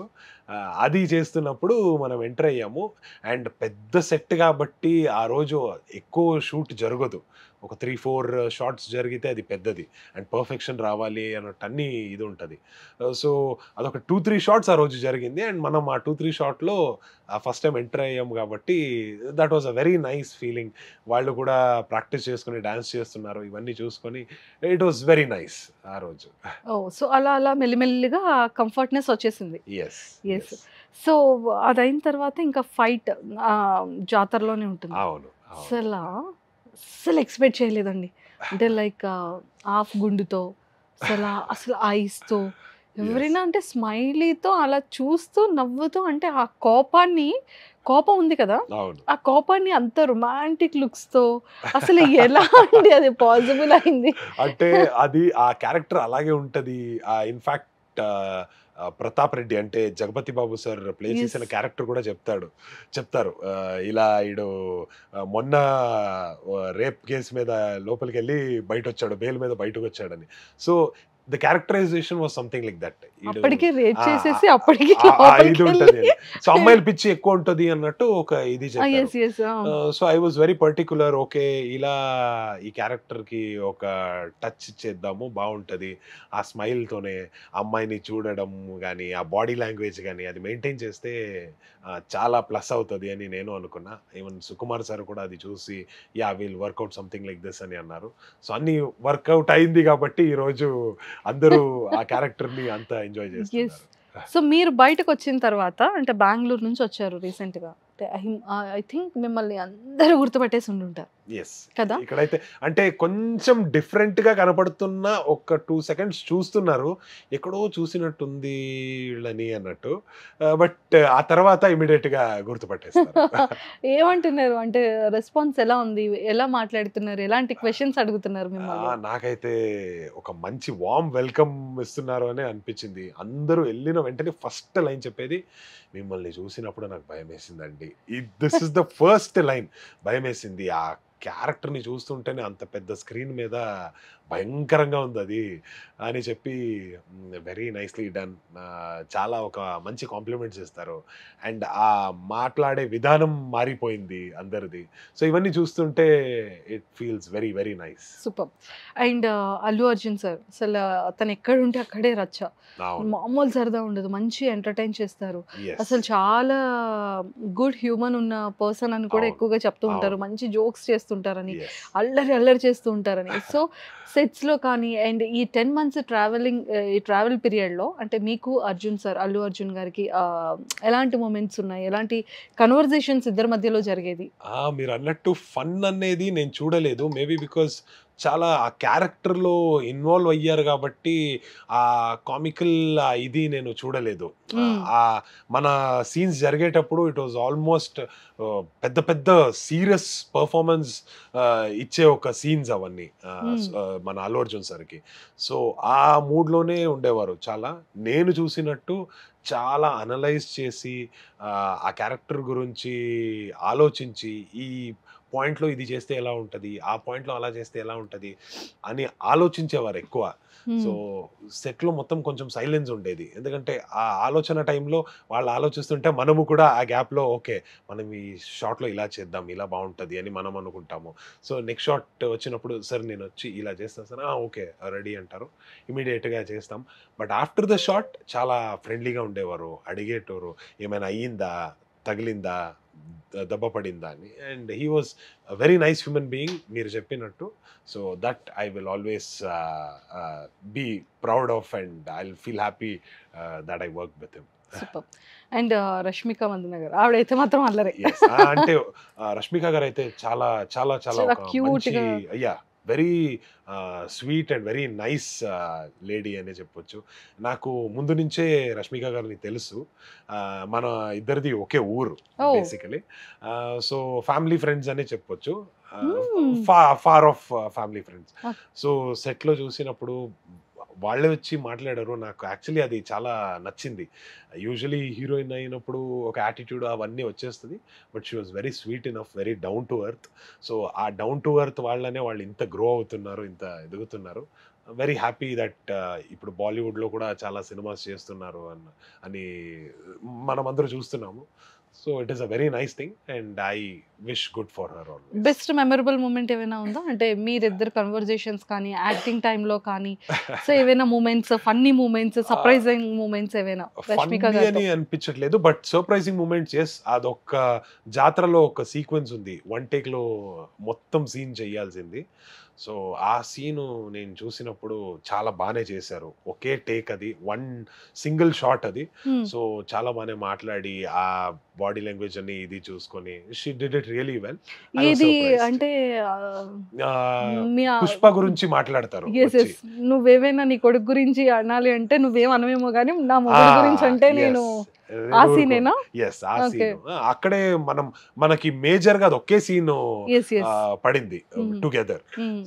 అది చేస్తున్నప్పుడు మనం ఎంటర్ అయ్యాము. అండ్ పెద్ద సెట్ కాబట్టి ఆ రోజు ఎక్కువ షూట్ జరగదు. ఒక 3-4 షార్ట్స్ జరిగితే అది పెద్దది. అండ్ పర్ఫెక్షన్ రావాలి అన్నట్టు అన్నీ ఇది ఉంటుంది. సో అదొక 2-3 షార్ట్స్ ఆ రోజు జరిగింది. అండ్ మనం ఆ 2-3 షాట్లో ఫస్ట్ టైం ఎంటర్ అయ్యాము కాబట్టి that was a very nice feeling. వాళ్ళు కూడా ప్రాక్టీస్ చేసుకుని డాన్స్ చేస్తున్నారు, ఇవన్నీ చూసుకొని ఇట్ వాజ్ వెరీ నైస్ ఆ రోజు. సో అలా మెల్లిమెల్లిగా కంఫర్ట్నెస్ వచ్చేసింది. ఎస్. సో అదైన తర్వాత ఇంకా ఫైట్ జాతరలోనే ఉంటుంది. అవును. అసలు ఎక్స్పెక్ట్ చేయలేదండి. అంటే లైక్ హాఫ్ గుండుతో అసలు ఐస్తో ఎవరైనా అంటే స్మైలీతో అలా చూస్తూ నవ్వుతూ, అంటే ఆ కోపం ఉంది కదా, ఆ కోపాన్ని అంత రొమాంటిక్ లుక్స్ తో అసలు ఎలా అండి అది పాసిబుల్ అయింది? అంటే అది ఆ క్యారెక్టర్ అలాగే ఉంటది. ఇన్ఫాక్ట్ ప్రతాప్ రెడ్డి అంటే జగపతి బాబు సార్ ప్లే చేసిన క్యారెక్టర్ కూడా చెప్తారు ఇలా ఈడు మొన్న రేప్ కేసు మీద లోపలికి వెళ్ళి బయట వచ్చాడు, బెయిల్ మీద బయటకు వచ్చాడని. So the characterization was something like that. అప్పటికి రేట్ చేసేసి అప్పటికి ఇది ఉంటది. సో అమ్మాయిల పిచ్చి ఎక్కువ ఉంటది అన్నట్టు ఒక ఇది చెప్పారు. So I was very particular. Okay, ఇలా ఈ క్యారెక్టర్ కి ఒక టచ్ చేద్దాము, బాగుంటది. ఆ స్మైల్ తోనే అమ్మాయిని చూడడం కానీ, ఆ బాడీ లాంగ్వేజ్ కానీ అది మెయింటైన్ చేస్తే చాలా ప్లస్ అవుతుంది అని నేను అనుకున్నా. ఈవెన్ సుకుమార్ సార్ కూడా అది చూసి yeah will work out something like this అని అన్నారు. సో అన్ని వర్కౌట్ అయింది కాబట్టి ఈరోజు అందరూ ఆ క్యారెక్టర్ ని అంత ఎంజాయ్ చేస్తున్నారు. సో మీరు బయటకు వచ్చిన తర్వాత, అంటే బెంగళూరు నుంచి వచ్చారు రీసెంట్ గా, ఐ థింక్ మిమ్మల్ని అందరూ గుర్తుపట్టేసి ఉండుంటారు కదా. ఇక్కడైతే అంటే కొంచెం డిఫరెంట్ గా కనపడుతున్న ఒక 2 seconds చూస్తున్నారు, ఎక్కడో చూసినట్టుంది వీళ్ళని అన్నట్టు. బట్ ఆ తర్వాత ఇమీడియట్ గా గుర్తుపట్టేస్తారు. ఏమంటున్నారు అంటే రెస్పాన్స్ ఎలా ఉంది, ఎలా మాట్లాడుతున్నారు, ఎలాంటి క్వశ్చన్స్ అడుగుతున్నారు మిమ్మల్ని? నాకైతే ఒక మంచి వార్మ్ వెల్కమ్ ఇస్తున్నారు అని అనిపించింది. అందరూ వెళ్ళిన వెంటనే ఫస్ట్ లైన్ చెప్పేది, మిమ్మల్ని చూసినప్పుడు నాకు భయం వేసిందండి. This is the first line. భయం వేసింది. ఆ క్యారెక్టర్ని చూస్తుంటేనే అంత పెద్ద స్క్రీన్ మీద భయంకరంగా ఉంది అది అని చెప్పి వెరీ నైస్లీ డన్. చాలా ఒక మంచి కాంప్లిమెంట్స్ ఇస్తారు. అండ్ ఆ మాట్లాడే విధానం మారిపోయింది అందరిది. సో ఇవన్నీ చూస్తుంటే it feels very very nice. Super. And Allu Arjun sir అసలు అతను ఎక్కడ ఉంటే అక్కడే రచ్చ, మామూలు సరదా ఉండదు, మంచి ఎంటర్టైన్ చేస్తారు. అసలు చాలా గుడ్ హ్యూమన్ ఉన్న పర్సన్ అని కూడా ఎక్కువగా చెప్తూ ఉంటారు. మంచి జోక్స్ చేస్తుంటారని, అల్లరి చేస్తూ ఉంటారని. సో సెట్స్ లో కానీ అండ్ ఈ 10 months ఈ ట్రావెల్ పీరియడ్ లో అంటే మీకు అల్లు అర్జున్ గారికి ఎలాంటి మూమెంట్స్ ఉన్నాయి, ఎలాంటి కన్వర్జేషన్స్ ఇద్దరి మధ్యలో జరిగేది? మీరు అన్నట్టు ఫన్ అనేది నేను చూడలేదు. మేబీ బికాస్ చాలా ఆ క్యారెక్టర్లో ఇన్వాల్వ్ అయ్యారు కాబట్టి ఆ కామికల్ ఇది నేను చూడలేదు. మన సీన్స్ జరిగేటప్పుడు ఇట్ వాజ్ ఆల్మోస్ట్ పెద్ద పెద్ద సీరియస్ పర్ఫార్మెన్స్ ఇచ్చే ఒక సీన్స్ అవన్నీ మన అల్లు అర్జున్ సార్కి. సో ఆ మూడ్లోనే ఉండేవారు. చాలా నేను చూసినట్టు చాలా అనలైజ్ చేసి ఆ క్యారెక్టర్ గురించి ఆలోచించి ఈ పాయింట్లో ఇది చేస్తే ఎలా ఉంటుంది, ఆ పాయింట్లో అలా చేస్తే ఎలా ఉంటుంది అని ఆలోచించేవారు ఎక్కువ. సో సెట్లో మొత్తం కొంచెం సైలెన్స్ ఉండేది. ఎందుకంటే ఆ ఆలోచన టైంలో వాళ్ళు ఆలోచిస్తుంటే మనము కూడా ఆ గ్యాప్లో ఓకే మనం ఈ షాట్లో ఇలా చేద్దాం, ఇలా బాగుంటుంది అని మనం అనుకుంటాము. సో నెక్స్ట్ షాట్ వచ్చినప్పుడు సార్ నేను వచ్చి ఇలా చేస్తాను సార్, ఓకే రెడీ అంటారు, ఇమీడియట్గా చేస్తాం. బట్ ఆఫ్టర్ ద షాట్ చాలా ఫ్రెండ్లీగా ఉండేవారు, అడిగేటోరు ఏమైనా అయ్యిందా, తగిలిందా, దెబ్బ పడిందా అని. And he was a very nice human being మీరు చెప్పినట్టు. So that I will always be proud of and I will feel happy that I work with him. Super. And Rashmika Mandanna garu ఆవిడైతే మాత్రం అల్లరే. అంటే రష్మిక గారు అయితే చాలా చాలా చాలా cute, very sweet and very nice lady అనే చెప్పొచ్చు. నాకు ముందు నుంచే రష్మిక గారిని తెలుసు. మన ఇద్దరిది ఒకే ఊరు బేసికలీ. సో ఫ్యామిలీ ఫ్రెండ్స్ అనే చెప్పొచ్చు, far off family friends. So సెట్లో చూసినప్పుడు వాళ్ళే వచ్చి మాట్లాడారు. నాకు యాక్చువల్లీ అది చాలా నచ్చింది. యూజువలీ హీరోయిన్ అయినప్పుడు ఒక యాటిట్యూడ్ అవన్నీ వచ్చేస్తుంది. But she was very sweet enough, very down to earth. So ఆ డౌన్ టు ఎర్త్ వాళ్ళనే వాళ్ళు ఇంత గ్రో అవుతున్నారు, ఇంత ఎదుగుతున్నారు. వెరీ హ్యాపీ దట్ ఇప్పుడు బాలీవుడ్లో కూడా చాలా సినిమాస్ చేస్తున్నారు అని మనమందరూ చూస్తున్నాము. So it is a very nice thing and I wish good for her all. Best memorable moment ఏమైనా ఉందా? అంటే మీరిద్దరు కన్వర్జేషన్స్ కానీ, యాక్టింగ్ టైంలో కానీ, సో ఏవైనా moments, funny moments, surprising moments ఏవైనా? ఫన్నీ అని అనిపించట్లేదు, బట్ సర్ప్రైజింగ్ మూమెంట్స్ ఎస్. అదొక జాతరలో ఒక సీక్వెన్స్ ఉంది, వన్ టేక్ లో మొత్తం సీన్ చెయ్యాల్సింది. సో ఆ సీను నేను చూసినప్పుడు చాలా బాగానే చేశారు. ఒకే టేక్, అది వన్ సింగిల్ షాట్ అది. సో చాలా బాగానే మాట్లాడి ఆ బాడీ లాంగ్వేజ్ అని ఇది చూసుకొని she did it really well. ఇది అంటే పుష్ప గురించి మాట్లాడతారు. నువ్వేమైనా నీ కొడుకు గురించి అనాలి అంటే నువ్వేం అనవేమో కానీ నా మొగుడు గురించి అంటే నేను ఆ సీనేనా? ఎస్, ఆ సీన్ అక్కడే మనకి మేజర్ గా ఒకే సీన్ పడింది టుగెదర్.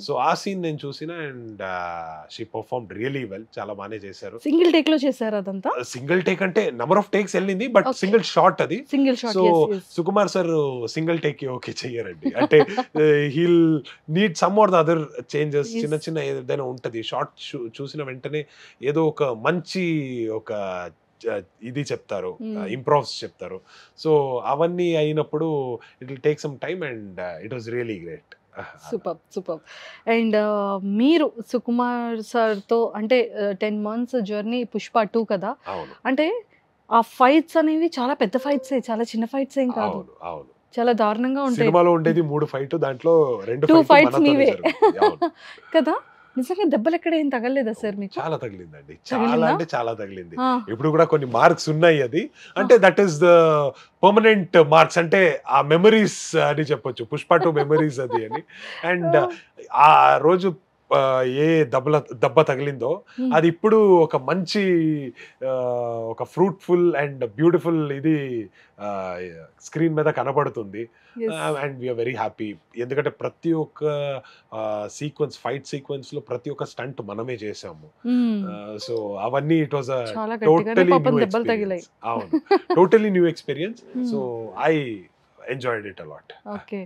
సో ఆ సీన్ నేను చూసిన and she performed really well. చాలా బాగానే చేశారు. సింగిల్ టేక్ లో చేశారు అదంతా? సింగిల్ టేక్ అంటే నెంబర్ ఆఫ్ టేక్స్ వెళ్ళింది, బట్ సింగిల్ షాట్ అది. So Sukumar sir single take okay చెయ్యరండి. అంటే he'll need some or the other changes, చిన్న చిన్న ఏదైనా ఉంటది. షార్ట్ చూసిన వెంటనే ఏదో ఒక మంచి ఒక ఇది చెప్తారు, ఇంప్రూవ్స్ చెప్తారు. సో అవన్నీ అయినప్పుడు it will take some time and it was really great. Super super. And మీరు సుకుమార్ సార్తో అంటే 10 months జర్నీ పుష్ప 2 కదా, అంటే ఆ ఫైట్స్ అనేవి చాలా పెద్ద ఫైట్స్, చాలా చిన్న ఫైట్స్ ఏం కాదు, చాలా దారుణంగా ఉంటాయి. సినిమాలో ఉండేది 3 ఫైట్, దాంట్లో 2 ఫైట్స్ మీవే కదా. నిజంగా దెబ్బలు ఎక్కడ ఏం తగలేదా సార్ మీకు? చాలా తగిలిందండి, చాలా అంటే చాలా తగిలింది. ఇప్పుడు కూడా కొన్ని మార్క్స్ ఉన్నాయి. అది అంటే that is the permanent marks, అంటే ఆ మెమరీస్ అని చెప్పొచ్చు, పుష్ప 2 మెమరీస్ అది అని. అండ్ ఆ రోజు ఏ దెబ్బ తగిలిందో అది ఇప్పుడు ఒక మంచి ఒక ఫ్రూట్ఫుల్ అండ్ బ్యూటిఫుల్ ఇది స్క్రీన్ మీద కనబడుతుంది. అండ్ వీఆర్ వెరీ హ్యాపీ, ఎందుకంటే ప్రతి ఒక్క సీక్వెన్స్, ఫైట్ సీక్వెన్స్ లో ప్రతి ఒక్క స్టంట్ మనమే చేసాము. సో అవన్నీ it was totally new experience. So I enjoyed it a lot. Okay,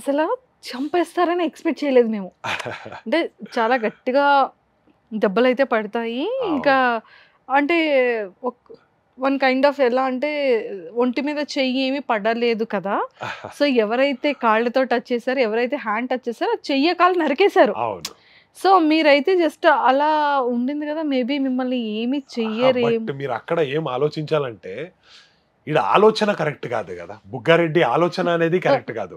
అసలు చంపేస్తారని ఎక్స్పెక్ట్ చేయలేదు మేము. అంటే చాలా గట్టిగా దెబ్బలు అయితే పడతాయి. ఇంకా అంటే వన్ కైండ్ ఆఫ్ ఎలా అంటే ఒంటి మీద చెయ్యి ఏమి పడలేదు కదా. సో ఎవరైతే కాళ్ళతో టచ్ చేశారో, ఎవరైతే హ్యాండ్ టచ్ చేశారో చెయ్యి కాళ్ళు నరికేశారు. సో మీరైతే జస్ట్ అలా ఉండింది కదా, మేబీ మిమ్మల్ని ఏమి చెయ్యరు. మీరు అక్కడ ఏం ఆలోచించాలంటే, ఈడ ఆలోచన కరెక్ట్ కాదు కదా, బుగ్గారెడ్డి ఆలోచన అనేది కరెక్ట్ కాదు.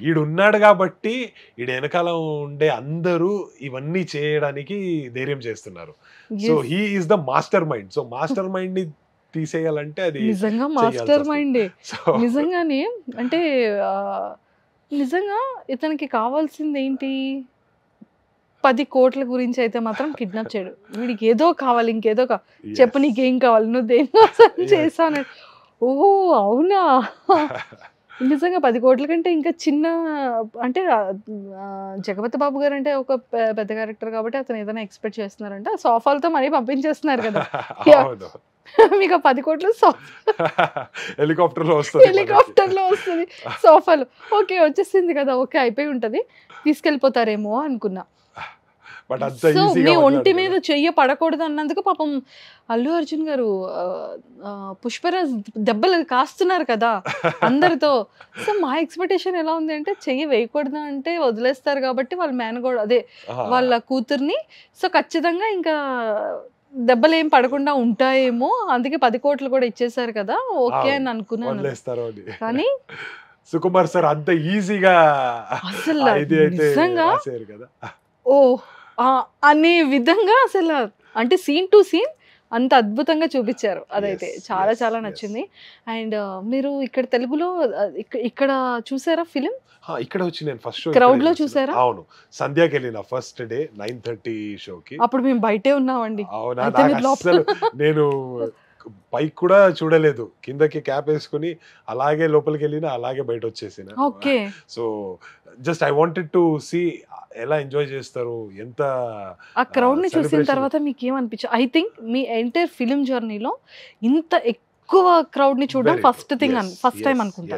ఈడున్నాడు కాబట్టి ఈడ వెనకాల ఉండే అందరూ ఇవన్నీ చేయడానికి ధైర్యం చేస్తున్నారు. So he is the master mind. So master mind ని తీసేయాలంటే అది నిజంగా మాస్టర్ మైండే. నిజంగానే అంటే నిజంగా ఇతనికి కావాల్సింది ఏంటి? 10 కోట్ల గురించి అయితే మాత్రం కిడ్నాప్ చేయడు. వీడికి ఏదో కావాలి, ఇంకేదో చెప్పు నీకేం కావాలి, నువ్వు దేనికోసం చేశాను. ఓహో అవునా, నిజంగా 10 కోట్ల కంటే ఇంకా చిన్న అంటే జగపతి బాబు గారు అంటే ఒక పెద్ద క్యారెక్టర్ కాబట్టి అతను ఏదైనా ఎక్స్పెక్ట్ చేస్తున్నారంటే సోఫాలతో మనీ పంపించేస్తున్నారు కదా. మీకు 10 కోట్లు హెలికాప్టర్ లో వస్తుంది సోఫాలు. ఓకే వచ్చేసింది కదా, ఓకే అయిపోయి ఉంటది, తీసుకెళ్ళిపోతారేమో అనుకున్నా. సో మీ ఒంటి మీద చెయ్య పడకూడదు అన్నందుకు పాపం అల్లు అర్జున్ గారు పుష్పరాజ్ దెబ్బలు కాస్తున్నారు కదా అందరితో. సో మా ఎక్స్పెక్టేషన్ ఎలా ఉంది అంటే, చెయ్యి వేయకూడదు అంటే వదిలేస్తారు కాబట్టి వాళ్ళ మేనగోడ అదే వాళ్ళ కూతుర్ని, సో ఖచ్చితంగా ఇంకా దెబ్బలు ఏం పడకుండా ఉంటాయేమో, అందుకే 10 కోట్లు కూడా ఇచ్చేసారు కదా ఓకే అని అనుకున్నాను. కానీ సుకుమార్ సార్ అంత ఈజీగా అసలు నిజంగా ఓ అనే విధంగా అసలు అంటే సీన్ టు సీన్ అంత అద్భుతంగా చూపించారు. అదైతే చాలా చాలా నచ్చింది. అండ్ మీరు ఇక్కడ తెలుగులో ఇక్కడ చూసారా ఫిలిం? ఇక్కడ వచ్చి నేను ఫస్ట్ షో క్రౌడ్ లో చూసారా? అవును, సంధ్యాకి వెళ్ళిన ఫస్ట్ డే 9:30 షోకి. అప్పుడు మేము బయటే ఉన్నామండి. నేను పైకి కూడా చూడలేదు, కిందకి క్యాప్ వేసుకుని అలాగే లోపలికి వెళ్ళిన, అలాగే బయట వచ్చేసిన. Okay. So just I wanted to see ఎలా ఎంజాయ్ చేస్తారు, ఎంత ఆ క్రౌడ్ ని చూసిన celebration. తర్వాత మీకు ఏమనిపించు? ఐ థింక్ మీ ఎంటైర్ ఫిలిం జర్నీలో ఇంత ఎక్కువ క్రౌడ్ ని చూడడం ఫస్ట్ థింగ్, ఫస్ట్ టైం అనుకుంటా.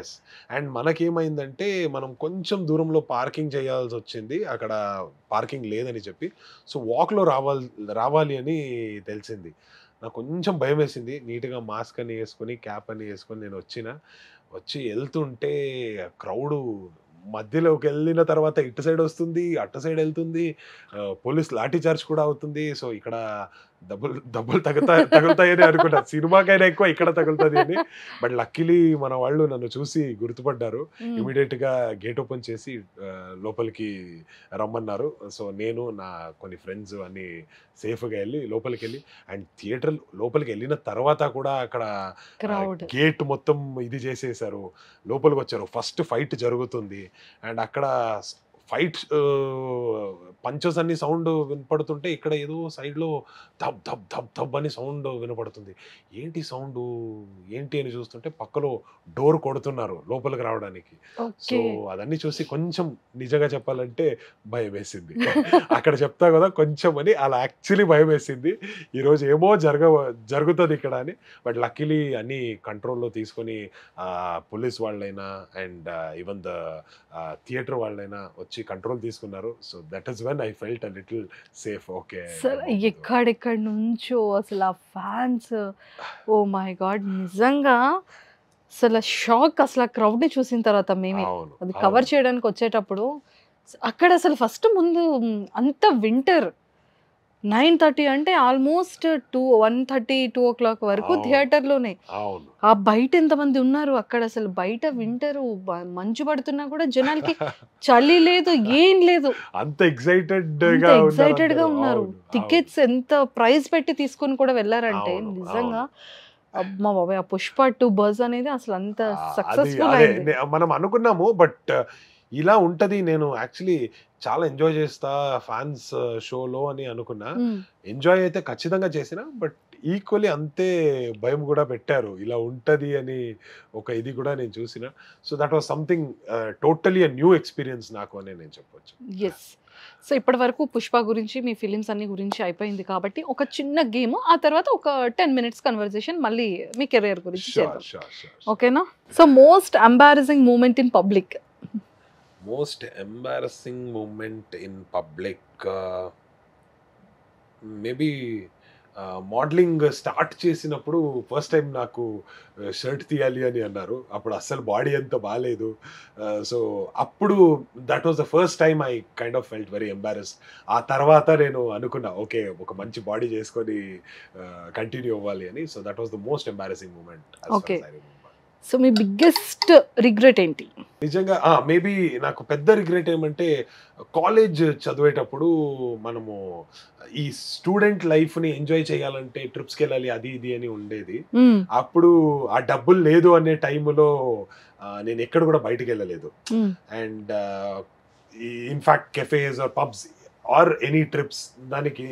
అండ్ మనకేమైందంటే మనం కొంచెం దూరంలో పార్కింగ్ చేయాల్సి వచ్చింది, అక్కడ పార్కింగ్ లేదని చెప్పి. సో వాక్లో రావాలి అని తెలిసింది. నాకు కొంచెం భయం వేసింది. నీట్గా మాస్క్ అని వేసుకొని, క్యాప్ అని వేసుకొని నేను వచ్చి వెళ్తుంటే క్రౌడు మధ్యలోకి వెళ్ళిన తర్వాత ఇటు సైడ్ వస్తుంది, అటు సైడ్ వెళ్తుంది, పోలీస్ లాఠీ చార్జ్ కూడా అవుతుంది. సో ఇక్కడ దెబ్బలు తగులుతాయని అనుకున్నా, సినిమాకైనా ఎక్కువ ఇక్కడ తగులుతుంది అని. బట్ లక్కీలీ మన వాళ్ళు నన్ను చూసి గుర్తుపడ్డారు, ఇమీడియట్ గా గేట్ ఓపెన్ చేసి లోపలికి రమ్మన్నారు. సో నేను నా కొన్ని ఫ్రెండ్స్ అన్ని సేఫ్గా వెళ్ళి లోపలికి వెళ్ళి, అండ్ థియేటర్ లోపలికి వెళ్ళిన తర్వాత కూడా అక్కడ గేట్ మొత్తం ఇది చేసేసారు, లోపలికి వచ్చారు. ఫస్ట్ ఫైట్ జరుగుతుంది అండ్ అక్కడ ఫైట్ పంచెస్ అన్ని సౌండ్ వినపడుతుంటే ఇక్కడ ఏదో సైడ్లో ధబ్ ధబ్ ధబ్ ధబ్ అని సౌండ్ వినపడుతుంది. ఏంటి సౌండ్ ఏంటి అని చూస్తుంటే పక్కలో డోర్ కొడుతున్నారు లోపలికి రావడానికి. సో అదన్నీ చూసి కొంచెం నిజంగా చెప్పాలంటే భయం వేసింది. అక్కడ చెప్తా కదా కొంచెం అని, అలా యాక్చువల్లీ భయం వేసింది. ఈరోజు ఏమో జరుగుతుంది ఇక్కడ అని. బట్ లక్కీలీ అన్ని కంట్రోల్లో తీసుకొని పోలీస్ వాళ్ళైనా అండ్ ఈవెన్ ద థియేటర్ వాళ్ళైనా వచ్చి కంట్రోల్ తీసుకున్నారు. So that is when I felt a little safe. Okay sir, ఎక్కడెక్కడ నుంచో అసలు ఆ ఫ్యాన్స్, ఓ మై గాడ్, నిజంగా అసలు షాక్. అసలు ఆ క్రౌడ్ ని చూసిన తర్వాత మేమే అది కవర్ చేయడానికి వచ్చేటప్పుడు అక్కడ అసలు ఫస్ట్ ముందు అంత వింటర్ 9:30 అంటే ఆల్మోస్ట్ 1:30, 2 o'clock వరకు థియేటర్లోనే. ఆ బయట ఎంతమంది ఉన్నారు అక్కడ, అసలు బయట వింటరు, మంచు పడుతున్నా కూడా జనాలకి చలి లేదు, ఏం లేదు, అంత ఎక్సైటెడ్ గా ఉన్నారు. టికెట్స్ ఎంత ప్రైస్ పెట్టి తీసుకొని కూడా వెళ్ళారంటే నిజంగా అమ్మా బాబాయ్, ఆ పుష్ప 2 బజ్ అనేది అసలు అంత సక్సెస్ఫుల్ అయింది. మనం అనుకున్నాము, బట్ ఇలా ఉంటది. నేను యాక్చువల్లీ చాలా ఎంజాయ్ చేస్తా ఫ్యాన్స్ షోలో అని అనుకున్నా. ఎంజాయ్ అయితే ఖచ్చితంగా చేసిన, బట్ ఈక్వల్లీ అంతే భయం కూడా పెట్టారు, ఇలా ఉంటది అని ఒక ఇది కూడా నేను చూసిన. So that was something totally new experience నాకు అని నేను చెప్పొచ్చు. ఎస్. సో ఇప్పటి వరకు పుష్ప గురించి, మీ ఫిలిమ్స్ అన్ని గురించి అయిపోయింది కాబట్టి ఒక చిన్న గేమ్, ఆ తర్వాత ఒక 10 minutes కన్వర్సేషన్ మళ్ళీ మీ కెరియర్ గురించి చేద్దాం, ఓకేనా? So most embarrassing moment in public. Most embarrassing moment in public, maybe modelling start చేసినప్పుడు ఫస్ట్ టైం నాకు షర్ట్ తీయాలి అని అన్నారు. అప్పుడు అస్సలు బాడీ అంత బాగాలేదు. సో అప్పుడు that was the first time I kind of felt very embarrassed. ఆ తర్వాత నేను అనుకున్నా, ఓకే ఒక మంచి బాడీ చేసుకొని కంటిన్యూ అవ్వాలి అని. So that was the most embarrassing moment. Okay. So మీ బిగ్గెస్ట్ రిగ్రెట్ ఏంటి? నిజంగా మేబీ నాకు పెద్ద రిగ్రెట్ ఏమంటే, కాలేజ్ చదివేటప్పుడు మనము ఈ స్టూడెంట్ లైఫ్ ని ఎంజాయ్ చేయాలంటే ట్రిప్స్కి వెళ్ళాలి, అది ఇది అని ఉండేది. అప్పుడు ఆ డబ్బులు లేదు అనే టైంలో నేను ఎక్కడ కూడా బయటకు వెళ్ళలేదు. And in fact cafes or pubs or any trips దానికి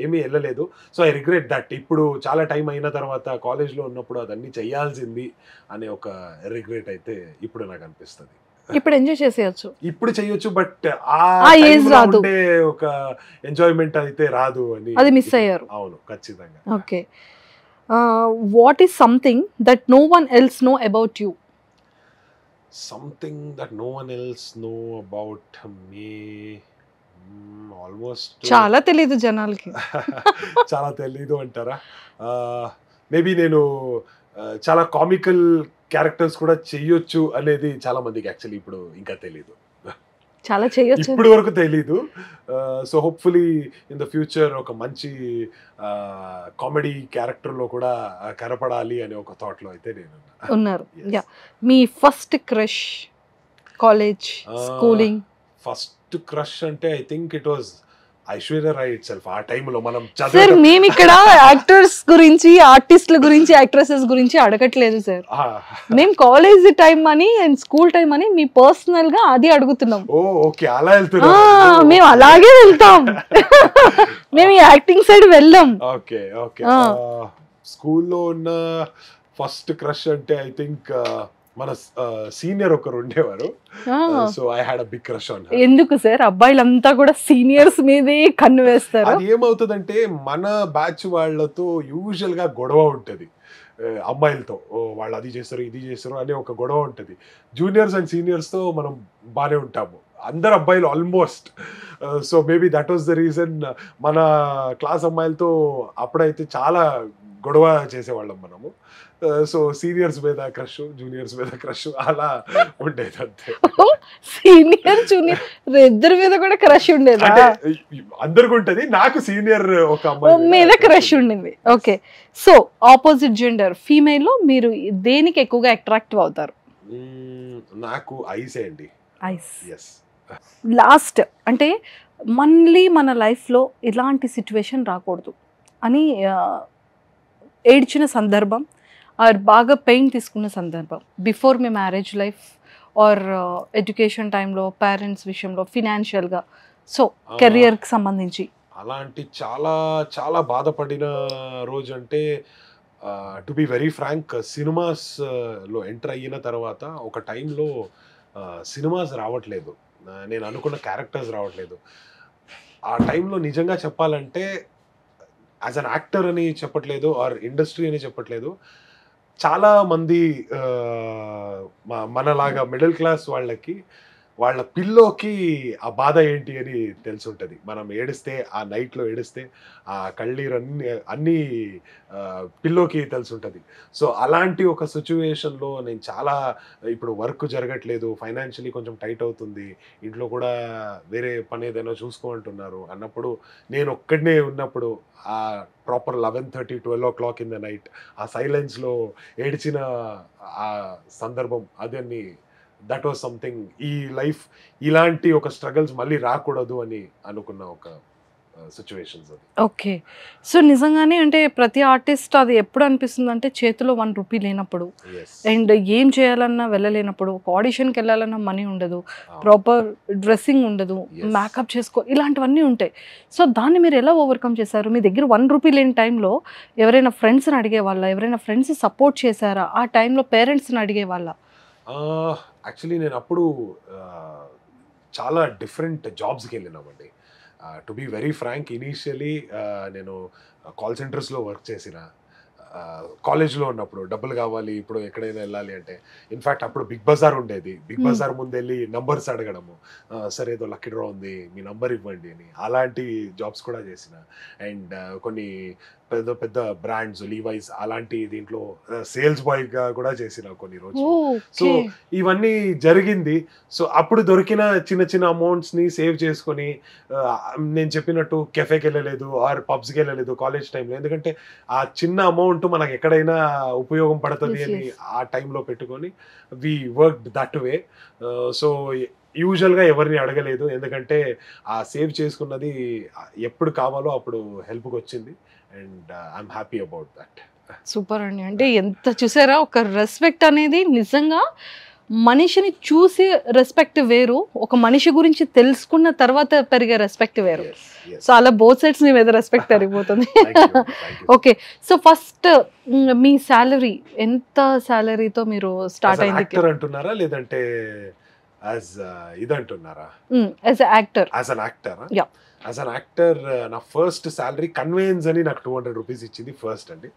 ఏమీ వెళ్ళలేదు. So I regret that. ఇప్పుడు చాలా టైం అయిన తర్వాత కాలేజ్లో ఉన్నప్పుడు అదన్నీ చేయాల్సింది అనే ఒక రిగ్రెట్ అయితే ఇప్పుడు నాకు అనిపిస్తుంది. ఇప్పుడు ఎంజాయ్ చేసేయచ్చు, ఇప్పుడు చేయొచ్చు, బట్ ఆ ఏజ్ రాదు, ఒక ఎంజాయ్మెంట్ అయితే రాదు అని అది మిస్ అయ్యారు. అవును, ఖచ్చితంగా. Okay. What is something that no one else know about you? Something that no one else know about me, almost చాలా తెలీదు జనాలకి. చాలా తెలీదు అంటారా? మేబీ నేను చాలా కామికల్ క్యారెక్టర్స్ కూడా చెయ్యొచ్చు అనేది చాలా మందికి యాక్చువల్లీ ఇప్పుడు ఇంకా తెలీదు, చాలా చేయొచ్చు, ఇప్పటి వరకు తెలీదు. So hopefully in the future ఒక మంచి కామెడీ క్యారెక్టర్లో కూడా కనపడాలి అనే ఒక థాట్లో అయితే నేను ఉన్నారు. యా. మీ first crush, college, schooling? First crush అంటే I think it was Aishwarya Rai itself. ఆ టైంలో మనం సార్ మేము ఇక్కడ యాక్టర్స్ గురించి, ఆర్టిస్టుల గురించి, యాక్ట్రెసెస్ గురించి అడగట్లేదు సార్. మేము కాలేజ్ టైం అని అండ్ స్కూల్ టైం అని మీ పర్సనల్ గా అది అడుగుతున్నాం. ఓ ఓకే, అలా వెళ్తున్నాం. మేము అలాగే వెళ్తాం, మేము యాక్టింగ్ సైడ్ వెళ్ళాం. Okay okay. స్కూల్లో ఉన్న ఫస్ట్ క్రష్ అంటే ఐ థింక్ మన సీనియర్ ఒకరు ఉండేవారు. So I had a big crush on her. ఎందుకు సార్ అబ్బాయిలంతా కూడా సీనియర్స్ మీదే కన్ను వేస్తారు? అది ఏమవుతుందంటే మన బ్యాచ్ వాళ్ళతో యూజువల్ గా గొడవ ఉంటది అమ్మాయిలతో. వాళ్ళు అది చేస్తారు ఇది చేస్తారు అనే ఒక గొడవ ఉంటుంది. జూనియర్స్ అండ్ సీనియర్స్ తో మనం బాగానే ఉంటాము, అందరు అబ్బాయిలు almost. So maybe that was the reason మన క్లాస్ అమ్మాయిలతో అప్పుడైతే చాలా గొడవ చేసేవాళ్ళం మనము. సో సీనియర్స్ మీద క్రష్, జూనియర్స్ మీద క్రష్ అలా ఉండేది అంతే. సీనియర్ జూనియర్ ఇద్దరి మీద కూడా క్రష్ ఉండేది? అంటే అందరికి ఉంటది, నాకు సీనియర్ ఒక అమ్మాయి మీద క్రష్ ఉండింది. Okay, so opposite gender female లో మీరు దేనికి ఎక్కువగా అట్రాక్టివ్ అవుతారు? నాకు ఐసే అండి. ఐస్. ఎస్. లాస్ట్ అంటే మళ్ళీ మన లైఫ్లో ఇలాంటి సిచ్యువేషన్ రాకూడదు అని ఏడ్చిన సందర్భం ఆర్ బాగా పెయిన్ తీసుకున్న సందర్భం బిఫోర్ మీ మ్యారేజ్ లైఫ్ ఆర్ ఎడ్యుకేషన్ టైంలో, పేరెంట్స్ విషయంలో, ఫినాన్షియల్గా, సో కెరియర్కి సంబంధించి అలాంటి చాలా చాలా బాధపడిన రోజు అంటే టు బి వెరీ ఫ్రాంక్ సినిమాస్లో ఎంటర్ అయిన తర్వాత ఒక టైంలో సినిమాస్ రావట్లేదు, నేను అనుకున్న క్యారెక్టర్స్ రావట్లేదు. ఆ టైంలో నిజంగా చెప్పాలంటే యాజ్ అన్ యాక్టర్ అని చెప్పట్లేదు ఆర్ ఇండస్ట్రీ అని చెప్పట్లేదు, చాలా మంది మనలాగా మిడిల్ క్లాస్ వాళ్ళకి వాళ్ళ పిల్లోకి ఆ బాధ ఏంటి అని తెలుసుంటుంది. మనం ఏడిస్తే, ఆ నైట్లో ఏడిస్తే ఆ కళ్ళీరు అన్నీ పిల్లోకి తెలుసుంటుంది. సో అలాంటి ఒక సిచ్యువేషన్లో నేను చాలా, ఇప్పుడు వర్క్ జరగట్లేదు, ఫైనాన్షియలీ కొంచెం టైట్ అవుతుంది, ఇంట్లో కూడా వేరే పని ఏదైనా చూసుకోమంటున్నారు అన్నప్పుడు, నేను ఒక్కడనే ఉన్నప్పుడు ఆ proper 11:30, 12 o'clock in the night ఆ సైలెన్స్లో ఏడ్చిన ఆ సందర్భం అదన్నీ, దట్ వాజ్ సంథింగ్. ఈ లైఫ్ ఇలాంటి ఒక స్ట్రగల్స్ మళ్ళీ రాకూడదు అని అనుకున్న ఒక సిచ్యువేషన్స్ అది. ఓకే, సో నిజంగానే అంటే ప్రతి ఆర్టిస్ట్ అది ఎప్పుడు అనిపిస్తుంది అంటే చేతిలో 1 రూపీ లేనప్పుడు, అండ్ ఏం చేయాలన్నా వెళ్ళలేనప్పుడు, ఒక ఆడిషన్కి వెళ్ళాలన్నా మనీ ఉండదు, ప్రాపర్ డ్రెస్సింగ్ ఉండదు, మేకప్ చేసుకో, ఇలాంటివన్నీ ఉంటాయి. సో దాన్ని మీరు ఎలా ఓవర్కమ్ చేశారు? మీ దగ్గర 1 రూపీ లేని టైంలో ఎవరైనా ఫ్రెండ్స్ని అడిగే వాళ్ళ, ఎవరైనా ఫ్రెండ్స్ సపోర్ట్ చేశారా? ఆ టైంలో పేరెంట్స్ని అడిగే వాళ్ళ? యాక్చువల్లీ నేను అప్పుడు చాలా డిఫరెంట్ జాబ్స్కి వెళ్ళినామండి. To be very frank, initially నేను కాల్ సెంటర్స్లో వర్క్ చేసిన, కాలేజ్లో ఉన్నప్పుడు డబ్బులు కావాలి, ఇప్పుడు ఎక్కడైనా వెళ్ళాలి అంటే, ఇన్ఫ్యాక్ట్ అప్పుడు బిగ్ బజార్ ఉండేది, బిగ్ బజార్ ముందు వెళ్ళి నంబర్స్ అడగడము, సరే ఏదో లక్కీ డ్రా ఉంది మీ నంబర్ ఇవ్వండి అని, అలాంటి జాబ్స్ కూడా చేసిన. అండ్ కొన్ని పెద్ద పెద్ద బ్రాండ్స్, లీవైస్ అలాంటి దీంట్లో సేల్స్ బాయ్గా కూడా చేసిన కొన్ని రోజులు. సో ఇవన్నీ జరిగింది. సో అప్పుడు దొరికిన చిన్న చిన్న అమౌంట్స్ని సేవ్ చేసుకొని, నేను చెప్పినట్టు కెఫేకి వెళ్ళలేదు ఆర్ పబ్స్కి వెళ్ళలేదు కాలేజ్ టైంలో, ఎందుకంటే ఆ చిన్న అమౌంట్ మనకు ఎక్కడైనా ఉపయోగం పడుతుంది అని ఆ టైంలో పెట్టుకొని we worked that way. So యూజువల్గా ఎవరిని అడగలేదు, ఎందుకంటే ఆ సేవ్ చేసుకున్నది ఎప్పుడు కావాలో అప్పుడు హెల్ప్కి వచ్చింది. And I'm happy about that. Super అండి. అంటే ఎంత చూసారా, ఒక రెస్పెక్ట్ అనేది నిజంగా మనిషిని చూసి రెస్పెక్ట్ వేరు, ఒక మనిషి గురించి తెలుసుకున్న తర్వాత పెరిగే రెస్పెక్ట్ వేరు. సో అలా బోత్ సైడ్స్ మీ మీద రెస్పెక్ట్ పెరిగిపోతుంది. ఓకే, సో ఫస్ట్ మీ శాలరీ ఎంత, శాలరీతో మీరు స్టార్ట్ అయింది అంటున్నారా లేదంటే ఇదంటున్నారా? As actor. As an actor, as an actor నా ఫస్ట్ శాలరీ కన్వేన్స్ అని నాకు 200 రూపీస్ ఇచ్చింది ఫస్ట్ అండి.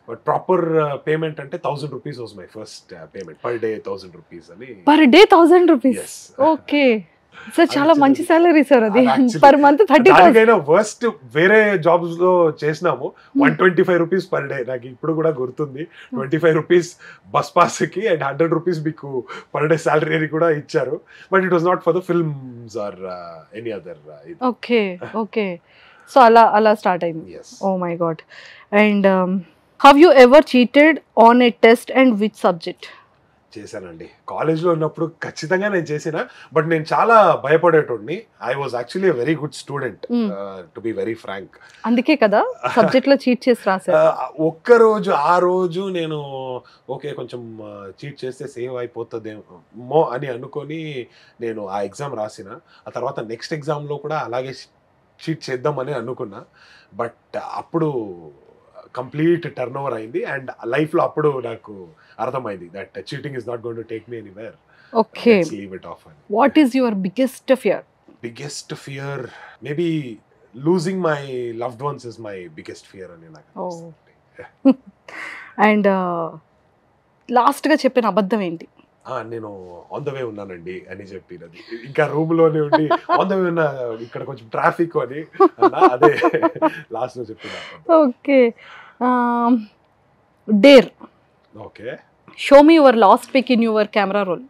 బట్ ప్రాపర్ పేమెంట్ అంటే 1000 rupees was my first payment, per day 1000 rupees అని. Per day 1000 rupees? Okay sir, చాలా మంచి సాలరీ సార్ అది. Per month 30,000. వర్స్ట్ వేరే జాబ్స్ లో చేసినాము 125 రూపీస్ పర్ డే, నాకు ఇప్పుడు కూడా గుర్తుంది. 25 రూపీస్ బస్ పాస్ కి అండ్ 100 రూపీస్ మీకు పర్ డే సాలరీ అని కూడా ఇచ్చారు. But it was not for the films or any other. Okay okay, so అలా స్టార్ట్ అయింది. Oh my God. And have you ever cheated on a test and which subject? చేశానండి, కాలేజ్లో ఉన్నప్పుడు ఖచ్చితంగా నేను చేసిన. బట్ నేను చాలా భయపడేటోడిని. I was actually very good student to be very frank. అందుకే కదా సబ్జెక్ట్ లో చీట్ చేసి రాశారు. ఒక్కరోజు ఆ రోజు నేను ఓకే కొంచెం చీట్ చేస్తే సేవ్ అయిపోతుందేమో అని అనుకొని నేను ఆ ఎగ్జామ్ రాసిన. ఆ తర్వాత నెక్స్ట్ ఎగ్జామ్లో కూడా అలాగే చీట్ చేద్దామని అనుకున్నా. బట్ అప్పుడు కంప్లీట్ టర్న్ ఓవర్ అయింది. అండ్ లైఫ్ లో అప్పుడు నాకు అర్థమైంది that cheating is not going to take me anywhere. Okay, leave it of. What is your biggest fear? Biggest fear maybe losing my loved ones is my biggest fear అని నాకు అనిపిస్తుంది. And last గా చెప్పిన అబద్ధం ఏంటి? నేను on the way ఉన్నానండి అని చెప్పినది. ఇంకా రూమ్ లోనే ఉండి ఆన్ ద వే ఉన్నా, ఇక్కడ కొంచెం ట్రాఫిక్ అని అదే లాస్ట్ లో చెప్పిన. Okay, dare. Okay, show me your last pic in your camera roll.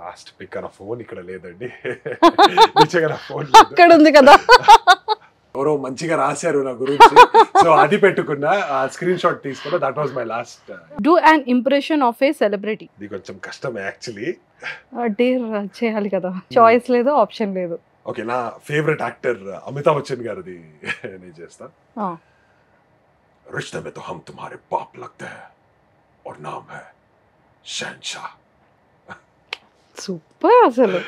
Last pic అన్న ఫోన్ ఇక్కడ లేదండి. ఫోన్ అక్కడ ఉంది కదా. ఎవరో మంచిగా రాశారు నా గురించి, సో అది పెట్టుకున్నా, ఆ స్క్రీన్ షాట్ తీసుకున్నా. That was my last. Do an impression of A celebrity. ఇది కొంచెం కష్టమే యాక్చువల్లీ. డేర్ చేయాలి కదా, చాయిస్ లేదు, ఆప్షన్ లేదు. ఓకే, నా ఫేవరెట్ యాక్టర్ అమితాబ్ బచ్చన్ గారిది నేను చేస్తా. रिश्ते में तो हम तुम्हारे बाप लगते हैं और नाम है शहंशाह. సూపర్ అసలు.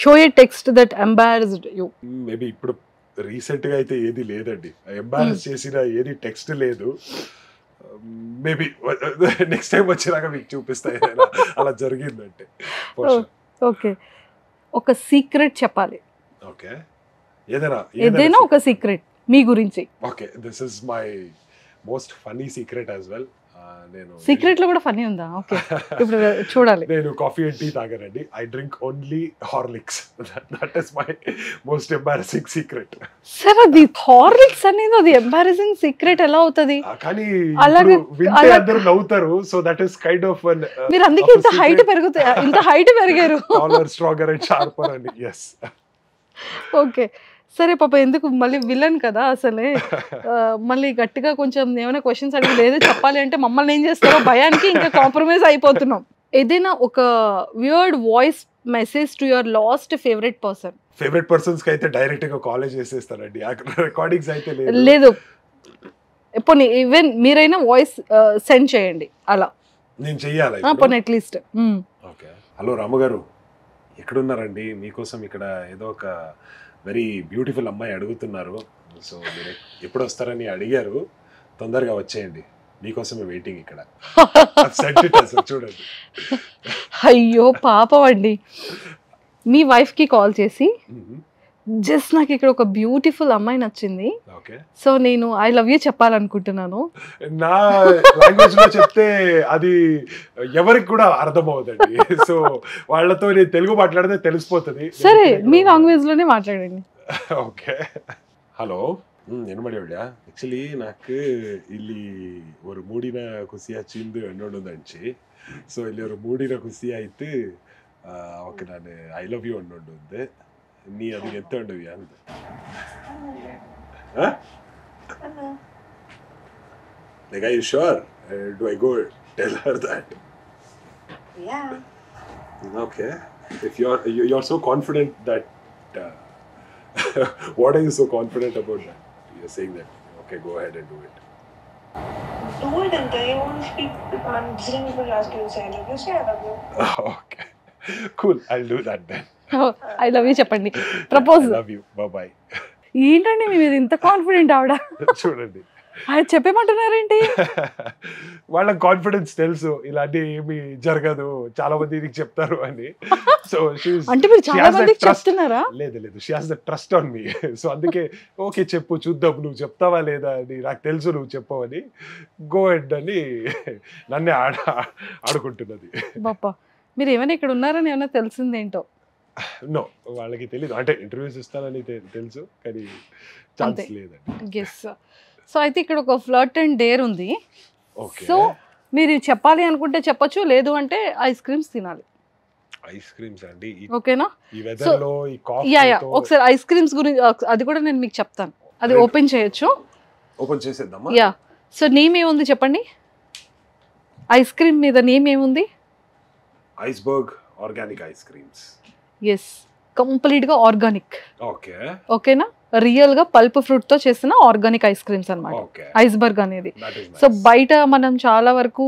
Show A text that embarrassed you. Maybe ఇప్పుడు రీసెంట్ గా అయితే ఏది లేదండి, ఎంబారస్ చేసిన ఏది టెక్స్ట్ లేదు. మేబీ నెక్స్ట్ టైం వచ్చినాక మీకు చూపిస్తాయి అలా జరిగిందంటే. ఓకే, ఒక సీక్రెట్ చెప్పాలి. ఓకే, ఏదైనా ఒక సీక్రెట్ మీ గురించి. Okay, this is my most funny secret as well. నేను సీక్రెట్ లో కూడా ఫన్నీ ఉందా? ఓకే, ఇప్పుడు చూడాలి. నేను కాఫీ అండ్ టీ తాగనండి. I drink only Horlicks. That is my most embarrassing secret. Sir, అది హార్లిక్స్ అనేది అది ఎంబారసింగ్ సీక్రెట్ ఎలా అవుతుంది? కానీ వింటే అందరూ నవ్వుతారు. So that is kind of one. మీరు అందుకే ఇంత హైట్ పెరిగారు. టాలర్, స్ట్రాంగర్ అండ్ షార్పర్ అండి. yes. ఓకే, సరే పాప, ఎందుకు మళ్ళీ విలన్ కదా అసలే, మళ్ళీ గట్టిగా కొంచెం ఏమైనా క్వశ్చన్స్ అడిగి లేదు చెప్పాలి అంటే మమ్మల్ని ఏం చేస్తారో భయానికి ఇంకా కాంప్రమైజ్ అయిపోతున్నాం. ఏదైనా ఒక weird voice message to your last favourite person. Favourite persons కి అయితే డైరెక్ట్ గా కాలేజ్ చేసేస్తానండి. రికార్డింగ్స్ అయితే లేదు, పోనీ ఈవెన్ మీరైనా వాయిస్ సెండ్ చేయండి, అలా నేను చెయ్యాలి పోనీ అట్లీస్ట్. ఓకే, హలో రాముగారు, ఎక్కడున్నారండి? మీకోసం ఇక్కడ ఏదో ఒక వెరీ బ్యూటిఫుల్ అమ్మాయి అడుగుతున్నారు. సో మీరు ఎప్పుడు వస్తారని అడిగారు, తొందరగా వచ్చేయండి, మీకోసమే వెయిటింగ్ ఇక్కడ. చూడండి. అయ్యో పాపం అండి. మీ వైఫ్ కి కాల్ చేసి జస్ట్ నాకు ఇక్కడ ఒక బ్యూటిఫుల్ అమ్మాయి నచ్చింది, సో నేను ఐ లవ్ యూ చెప్పాలనుకుంటున్నాను. నా లాంగ్వేజ్ లో చెప్తే అది ఎవరికి కూడా అర్థం అవుతుంది. సో వాళ్ళతో నేను తెలుగు మాట్లాడితే తెలిసిపోతుంది. సరే, మీ లాంగ్వేజ్ లోనే మాట్లాడండి. ఓకే, హలో, என்ன பண்ணியா? ஆக்சுவலி నాకు ಇಲ್ಲಿ ஒரு மூடின குசியாச்சிந்து என்னோட இருந்துச்சு. ಸೊ ಇಲ್ಲಿ ஒரு மூடின குசி ಆಯ್ತು. ಓಕೆ, ನಾನು ಐ ಲವ್ ಯು ಅನ್ನೋದು ఉంది. ನೀ ಅದಕ್ಕೆ ಎತ್ತೊಂಡುವಿಯಾ ಅಂತ? Like, are you sure? Do I go tell her that? Yeah. Okay. If you're so confident that what are you so confident about that? You're saying that. Okay, go ahead and do it. Do it and I won't speak. I'm listening people ask you to say I love you. Say I love you. Okay. Cool. I'll do that then. I love you చెప్పండి. Propose. I love you. Bye bye. ఏంటండి మీరు ఇంత confident ఆవిడ? చూడండి, అది చెప్పేమంటున్నారేంటి? వాళ్ళ confidence తెలుసు, ఇలాంటి ఏమి జరగదు, చాలా మంది నీకు చెప్తారు అని. సో అంటే మీరు చాలా మందికి చెప్తున్నారా? లేదు, she has the trust on me. So అందుకే ఓకే చెప్పు, చూద్దాం నువ్వు చెప్తావా లేదా అని, నాకు తెలుసు నువ్వు చెప్పవని, గో హెడ్ అని నన్నే ఆడుకుంటున్నది. బాపా, మీరు ఏమైనా ఇక్కడ ఉన్నారని ఏమైనా తెలిసిందేంటో? నో, వాళ్ళకి తెలీదు. అంటే ఇంటర్వ్యూస్ ఇస్తానని తెలుసు, కానీ ఛాన్స్ లేదండి. గెస్. సో అయితే ఇక్కడ ఒక ఫ్లర్ట్ అండ్ డేర్ ఉంది. సో మీరు చెప్పాలి అనుకుంటే చెప్పొచ్చు, లేదు అంటే ఐస్ క్రీమ్స్ తినాలి. ఐస్ క్రీమ్స్ అండి, ఓకేనా? ఈ వెదర్ లో ఈ కాఫీ. ఒకసారి ఐస్ క్రీమ్స్ గురించి అది కూడా నేను మీకు చెప్తాను. అది ఓపెన్ చేయొచ్చు. ఓపెన్ చేసేద్దామా? యా. సో నేమ్ ఏముంది చెప్పండి? ఐస్ క్రీమ్ మీద నేమ్ ఏముంది? Iceberg organic ice creams. Yes, complete గా ఆర్గానిక్. ఓకే, ఓకేనా? రియల్ గా పల్ప్ ఫ్రూట్ తో చేసిన ఆర్గానిక్ ఐస్ క్రీమ్స్ అన్నమాట. ఐస్బర్గ్ అనేది. సో బయట మనం చాలా వరకు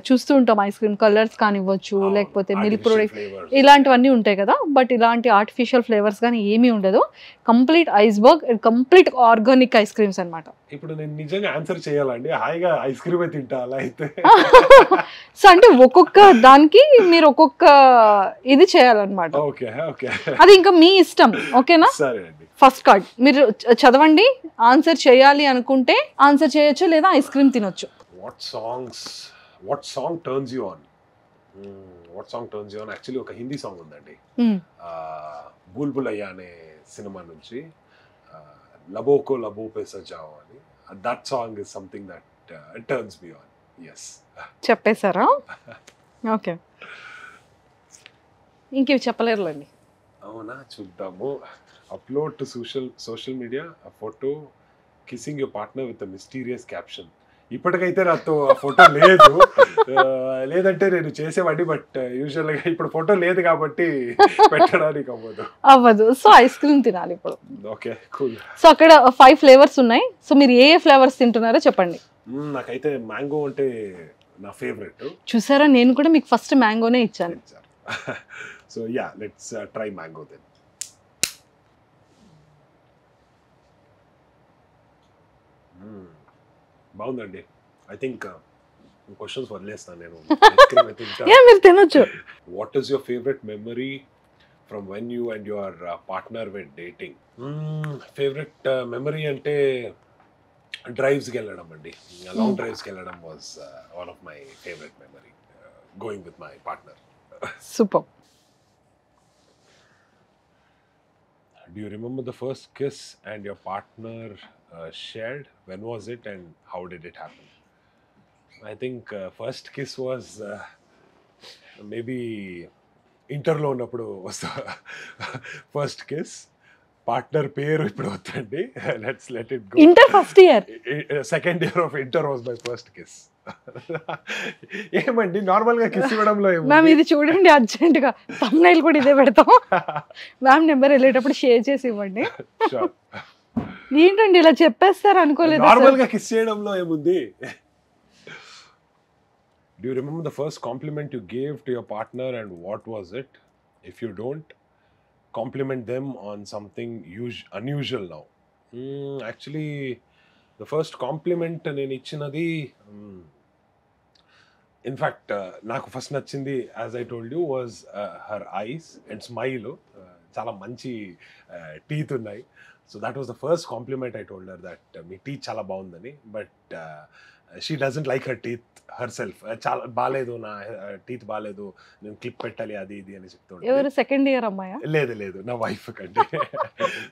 చూస్తూ ఉంటాం ఐస్ క్రీమ్ కలర్స్ కానివ్వచ్చు, లేకపోతే మిల్క్ ప్రొడక్ట్ ఇలాంటివన్నీ ఉంటాయి కదా. బట్ ఇలాంటి ఆర్టిఫిషియల్ ఫ్లేవర్స్ కానీ ఏమీ ఉండదు. Complete iceberg, complete organic ice creams అన్నమాట. ఇప్పుడు నేను నిజంగా ఆన్సర్ చేయాలండి, హాయిగా ఐస్ క్రీమ్ తింటా అలా అయితే. సో అంటే ఒక్కొక్క దానికి మీరు ఒక్కొక్క ఇది చేయాలన్నమాట. అది ఇంకా మీ ఇష్టం. ఓకేనా? ఫస్ట్ కార్డ్ మీరు చదవండి. ఆన్సర్ చేయాలి అనుకుంటే ఆన్సర్ చేయొచ్చు, లేదా ఐస్ క్రీమ్ తినొచ్చు. What song turns you on? What song turns you on? Actually ఒక హిందీ సాంగ్ ఉందండి, బుల్బుల్ అయ్యా అనే సినిమా నుంచి, లబోకో లబో పే సజాओ అని. That song is something that turns me on. yes. చెప్పేశారా? ఓకే, ఇంకేవి చెప్పలేరులేండి. అవునా, చూద్దాము. Upload to social media a photo kissing your partner with a mysterious caption. ఇప్పటికైతే నాతో ఆ ఫోటో లేదు, లేదంటే నేను చేసేవాడిని. బట్ యూజువల్గా ఇప్పుడు ఫోటో లేదు కాబట్టి పెట్టడానికి అవ్వదు. సో ఐస్ క్రీమ్ తినాలి ఇప్పుడు. Okay, cool. సో అక్కడ 5 ఫ్లేవర్స్ ఉన్నాయి. సో మీరు ఏ ఫ్లేవర్స్ తింటున్నారో చెప్పండి. నాకైతే మ్యాంగో అంటే నా ఫేవరెట్. చూసారా, నేను కూడా మీకు ఫస్ట్ మ్యాంగోనే ఇచ్చాను. So yeah, let's try mango then. బాగుందండి. ఐ థింక్ క్వశ్చన్స్ వదిలేస్తాను నేను. మీరు తినొచ్చు. What is your favourite memory from when you and your partner when dating? Favourite memory అంటే డ్రైవ్స్కి వెళ్ళడం అండి. లాంగ్ డ్రైవ్స్కి వెళ్ళడం was one of my favourite memory, going with my partner. Super. Do you remember the first kiss and your partner shared? When was it and how did it happen? I think first kiss was maybe interlo ఉన్నప్పుడు was the first kiss. Partner పేరు ఇప్పుడు వద్దండి, let's let it go. Inter first year. Second year of inter was my first kiss. ఏమండి normal గా kiss ఇవ్వడంలో ma'am ఇది చూడండి, urgent గా థంబ్నైల్ కూడా ఇదే పెడతాం. మ్యామ్ నెంబర్ వెళ్ళేటప్పుడు షేర్ చేసి ఇవ్వండి. ఏంటండి ఇలా చెప్పేస్తారు అనుకోలేదు. నార్మల్ గా కిస్ చేయడంలో ఏముంది? Do you remember the first compliment you gave to your partner and what was it? If you don't, compliment them on something unusual now. Actually, the first compliment నేను ఇచ్చినది, in fact, నాకు first నచ్చింది, as I told you, was her eyes and smile. చాలా మంచి teeth ఉన్నాయి. So that was the first compliment I told her, that me teeth చాలా బాగుందని. But she doesn't like her teeth herself. చాలా బాలేదు, నా టీత్ బాలేదు, నేను క్లిప్ పెట్టాలి అది ఇది అని చెప్తాను. ఎవరు సెకండ్ ఇయర్ అమ్మాయా? లేదు, నా వైఫ్ కండి.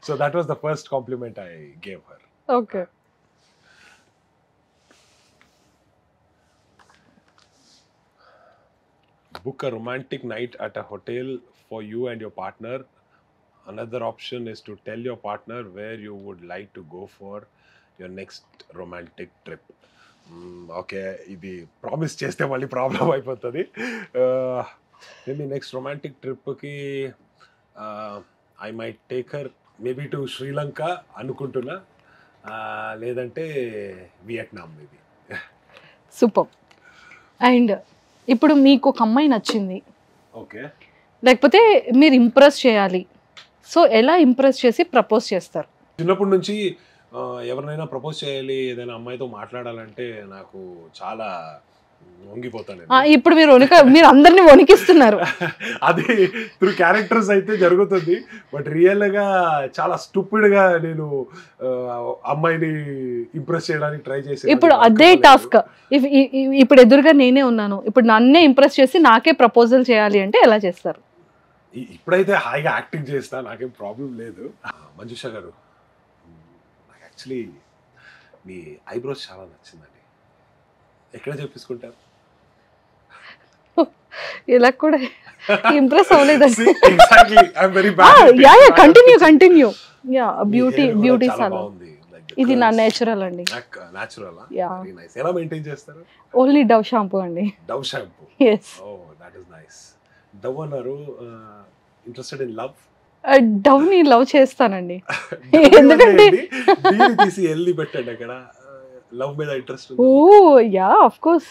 So that was the first compliment I gave her. Okay. Book a romantic night at a hotel for you and your partner. Another option is to tell your partner where you would like to go for your next romantic trip. Okay, ఇది promise చేస్తే మళ్ళీ problem అయిపోతుంది. Maybe next romantic ట్రిప్కి I might take her maybe to Sri Lanka అనుకుంటున్నా, లేదంటే Vietnam maybe. Super. And ఇప్పుడు మీకు ఒక అమ్మాయి నచ్చింది, ఓకే, లేకపోతే మీరు ఇంప్రెస్ చేయాలి. సో ఎలా ఇంప్రెస్ చేసి ప్రపోజ్ చేస్తారు? చిన్నప్పటి నుంచి ఎవరినైనా ప్రపోజ్ చేయాలి, ఏదైనా అమ్మాయితో మాట్లాడాలంటే నాకు చాలా వంగిపోతాను. ఇప్పుడు మీరు అందరినీ వణికిస్తున్నారు. అది త్రూ క్యారెక్టర్స్ అయితే జరుగుతుంది, బట్ రియల్గా చాలా స్టూపిడ్గా నేను అమ్మాయిని ఇంప్రెస్ చేయడానికి ట్రై చేసి. ఇప్పుడు అదే టాస్క్, ఇప్పుడు ఎదురుగా నేనే ఉన్నాను, ఇప్పుడు నన్నే ఇంప్రెస్ చేసి నాకే ప్రపోజల్ చేయాలి అంటే ఎలా చేస్తారు? ఇప్పుడైతే హాయిగా యాక్టింగ్ చేస్తా, నాకేం ప్రాబ్లం లేదు. మంజుష గారు, నాకు యాక్చువల్లీ మీ ఐబ్రోస్ చాలా నచ్చిందండి. ఎక్కడ చేపించుకుంటారు? ఇలా కూడా ఇంప్రెస్ అవ్వలేదండి. కంటిన్యూ. Beauty salon. ఇది నా నేచురల్ అండి. నేచురల్. Very nice. ఎలా మెయింటైన్ చేస్తారు? ఓన్లీ డవ్ షాంపూ అండి. Dove shampoo. yes. Oh, that is nice. Dove అన్నారు. Interested in love? డవ్ని లవ్ చేస్తానండి. ఎందుకంటే దీన్ని తీసి ఎల్లి పెట్టండి అక్కడ. లవ్ మీద interest. Oh ya of course,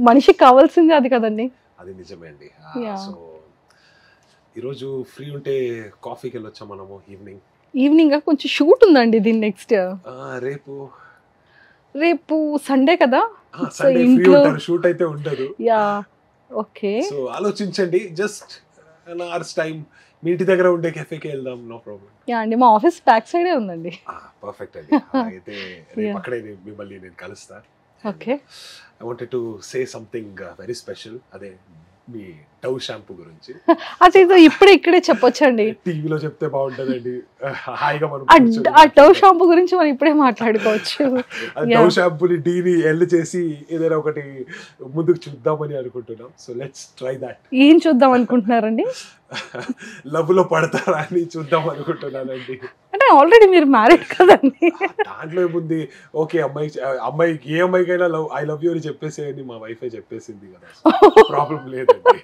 మనిషికి కావాల్సింది అది కదండి. అది నిజమే అండి. సో ఈరోజు ఫ్రీ ఉంటే కాఫీకి వెళ్ళొచ్చా మనము? ఈవినింగ్ కొంచెం షూట్ ఉందండి దీని నెక్స్ట్. రేపు సండే కదా, షూట్ అయితే ఉండదు. Yeah okay. సో ఆలోచించండి, జస్ట్ an hour's time మీ ఇంటి దగ్గర ఉండే కెఫేకి వెళ్దాం, నో ప్రాబ్లం. యా అండి, మా ఆఫీస్ బ్యాక్ సైడే ఉందండి. పర్ఫెక్ట్ అండి. అయితే రేపు అక్కడే మిమ్మల్ని నేను కలుస్తా. Okay. I wanted to say something very special. అదే మీ డవ్ షాంపూ గురించి. అదేదో ఇక్కడే చెప్పొచ్చండి. టీవీలో చెప్తే బాగుంటదండి. హాయిగా మనం ఆ డవ్ షాంపూ గురించి మనం ఇప్పుడే మాట్లాడుకోవచ్చు. డవ్ షాంపూని డీని ఎల్ చేసి ఏదైనా ఒకటి ముందుకు చూద్దామని అనుకుంటున్నాం. So let's try that. ఏం చూద్దాం అనుకుంటున్నారండి? లవ్ లో పడతారా అని చూద్దాం అనుకుంటున్నానండి. అంటే ఆల్రెడీ మీరు మ్యారీడ్ కదండి. దాంట్లో ఏముంది, ఓకే అమ్మాయికి ఏ అమ్మాయికైనా ఐ లవ్ యూ అని చెప్పేసేయండి. మా వైఫే చెప్పేసింది కదా, ప్రాబ్లం లేదండి.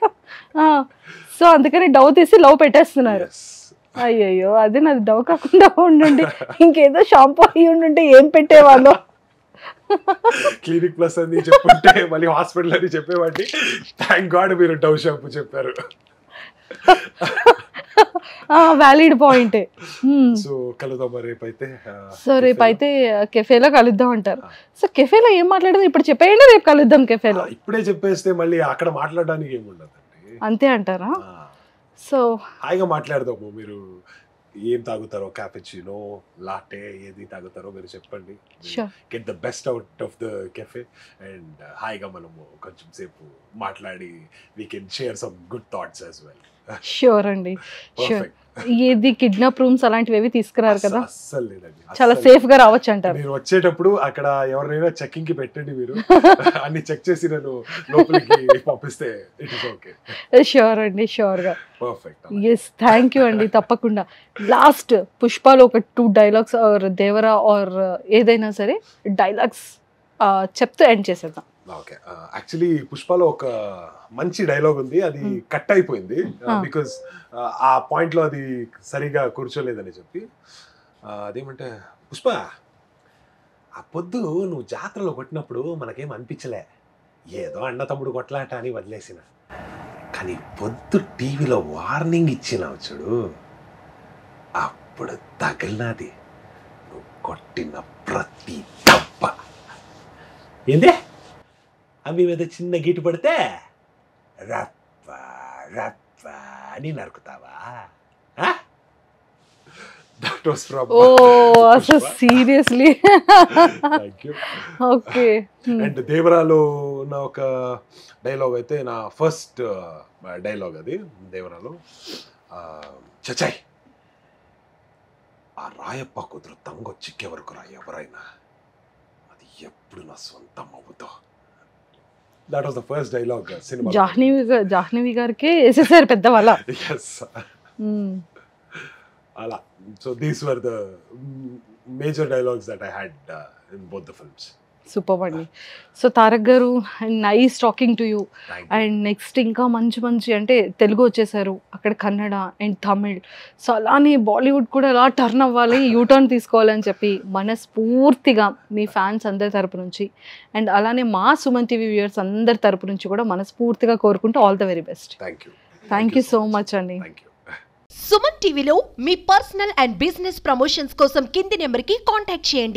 సో అందుకని డవ్ తీసి లవ్ పెట్టేస్తున్నారు. అయ్యయ్యో, అదే నాది డవ్ కాకుండా ఉండండి, ఇంకేదో షాంపూ అయ్యి ఉండుంటే ఏం పెట్టేవాళ్ళు. క్లినిక్ ప్లస్ అని చెప్పుంటే మళ్ళీ హాస్పిటల్ అని చెప్పేవాడి. థ్యాంక్ గాడ్ మీరు డవ్ షాంపూ చెప్పారు. వ్యాలిడ్ పాయింటే. సో కలుద్దాం రేపైతే. సో రేపైతే కెఫేలో కలుద్దాం అంటారు. సో కెఫేలో ఏం మాట్లాడదాం ఇప్పుడు చెప్పేయండి, రేపు కలుద్దాం కెఫేలో. ఇప్పుడే చెప్పేస్తే మళ్ళీ అక్కడ మాట్లాడడానికి ఏముండదండి. అంతే అంటారా? సో హాయిగా మాట్లాడదాము. మీరు ఏం తాగుతారో, క్యాపుచినో, లాటే, ఏది తాగుతారో మీరు చెప్పండి. Get the best out of the cafe and హాయిగా మనము కొంచెం సేపు మాట్లాడి we can share some good thoughts as well. Sure అండి, ష్యూర్. ఏది కిడ్నాప్ రూమ్స్ అలాంటివి తీసుకురారు కదా? అస్సలు లేదండి, చాలా సేఫ్ గా రావచ్చు అంటారు. మీరు వచ్చేటప్పుడు అక్కడ ఎవరినైనా చెకింగ్ కి పెట్టండి, మీరు అన్ని చెక్ చేసి నేను లోపలికి పంపిస్తే ఇట్ ఇస్ ఓకే. ష్యూర్ అండి, ష్యూర్ గా. పర్ఫెక్ట్. ఎస్, థ్యాంక్ యూ అండి, తప్పకుండా. లాస్ట్ పుష్పలో ఒక 2 డైలాగ్స్ ఆర్ దేవరా ఆర్ ఏదైనా సరే డైలాగ్స్ చెప్తూ ఎండ్ చేసేద్దాం. ఓకే. యాక్చువల్లీ పుష్పలో ఒక మంచి డైలాగ్ ఉంది, అది కట్ అయిపోయింది బికాస్ ఆ పాయింట్ లో అది సరిగా కూర్చోలేదని చెప్పి. అదేమంటే, పుష్ప ఆ పొద్దు నువ్వు జాతరలో కొట్టినప్పుడు మనకేం అనిపించలే, ఏదో అన్న తమ్ముడు కొట్లాట అని వదిలేసిన. కానీ పొద్దు టీవీలో వార్నింగ్ ఇచ్చినావు చూడు, అప్పుడు తగిలినది నువ్వు కొట్టిన ప్రతి తప్ప. ఏందే అమ్మి మీద చిన్న గీటు పడితే రప్ప రప్ప అని నరుకుతావా? That was from seriously. Thank you. Okay. And దేవరాలో ఉన్న ఒక డైలాగ్ అయితే నా ఫస్ట్ డైలాగ్ అది దేవరాలో. చచాయ్, ఆ రాయప్ప కుదురు తంగొ చిక్కే వరకు రా ఎవరైనా, అది ఎప్పుడు నా సొంతం అవుతో. That was the first dialogue cinema. Jahnavi గారికి వేసేసారు పెద్ద వాళ్ళ. Yes. Ala. So these were the major dialogues that I had in both the films. Super అండి. సో తారక్ గారు, nice talking to you. And next ఇంకా మంచి అంటే తెలుగు వచ్చేసారు, అక్కడ కన్నడ అండ్ తమిళ్. సో అలానే బాలీవుడ్ కూడా అలా టర్న్ అవ్వాలి, యూటర్న్ తీసుకోవాలని చెప్పి మనస్ఫూర్తిగా మీ ఫ్యాన్స్ అందరి తరపు నుంచి అండ్ అలానే మా సుమన్ టీవీ వ్యూయర్స్ అందరి తరపు నుంచి కూడా మనస్ఫూర్తిగా కోరుకుంటూ all the very best. Thank you so much అండి. సుమన్ టీవీలో మీ పర్సనల్ అండ్ బిజినెస్ ప్రమోషన్స్ కోసం కింది నెంబర్కి కాంటాక్ట్ చేయండి.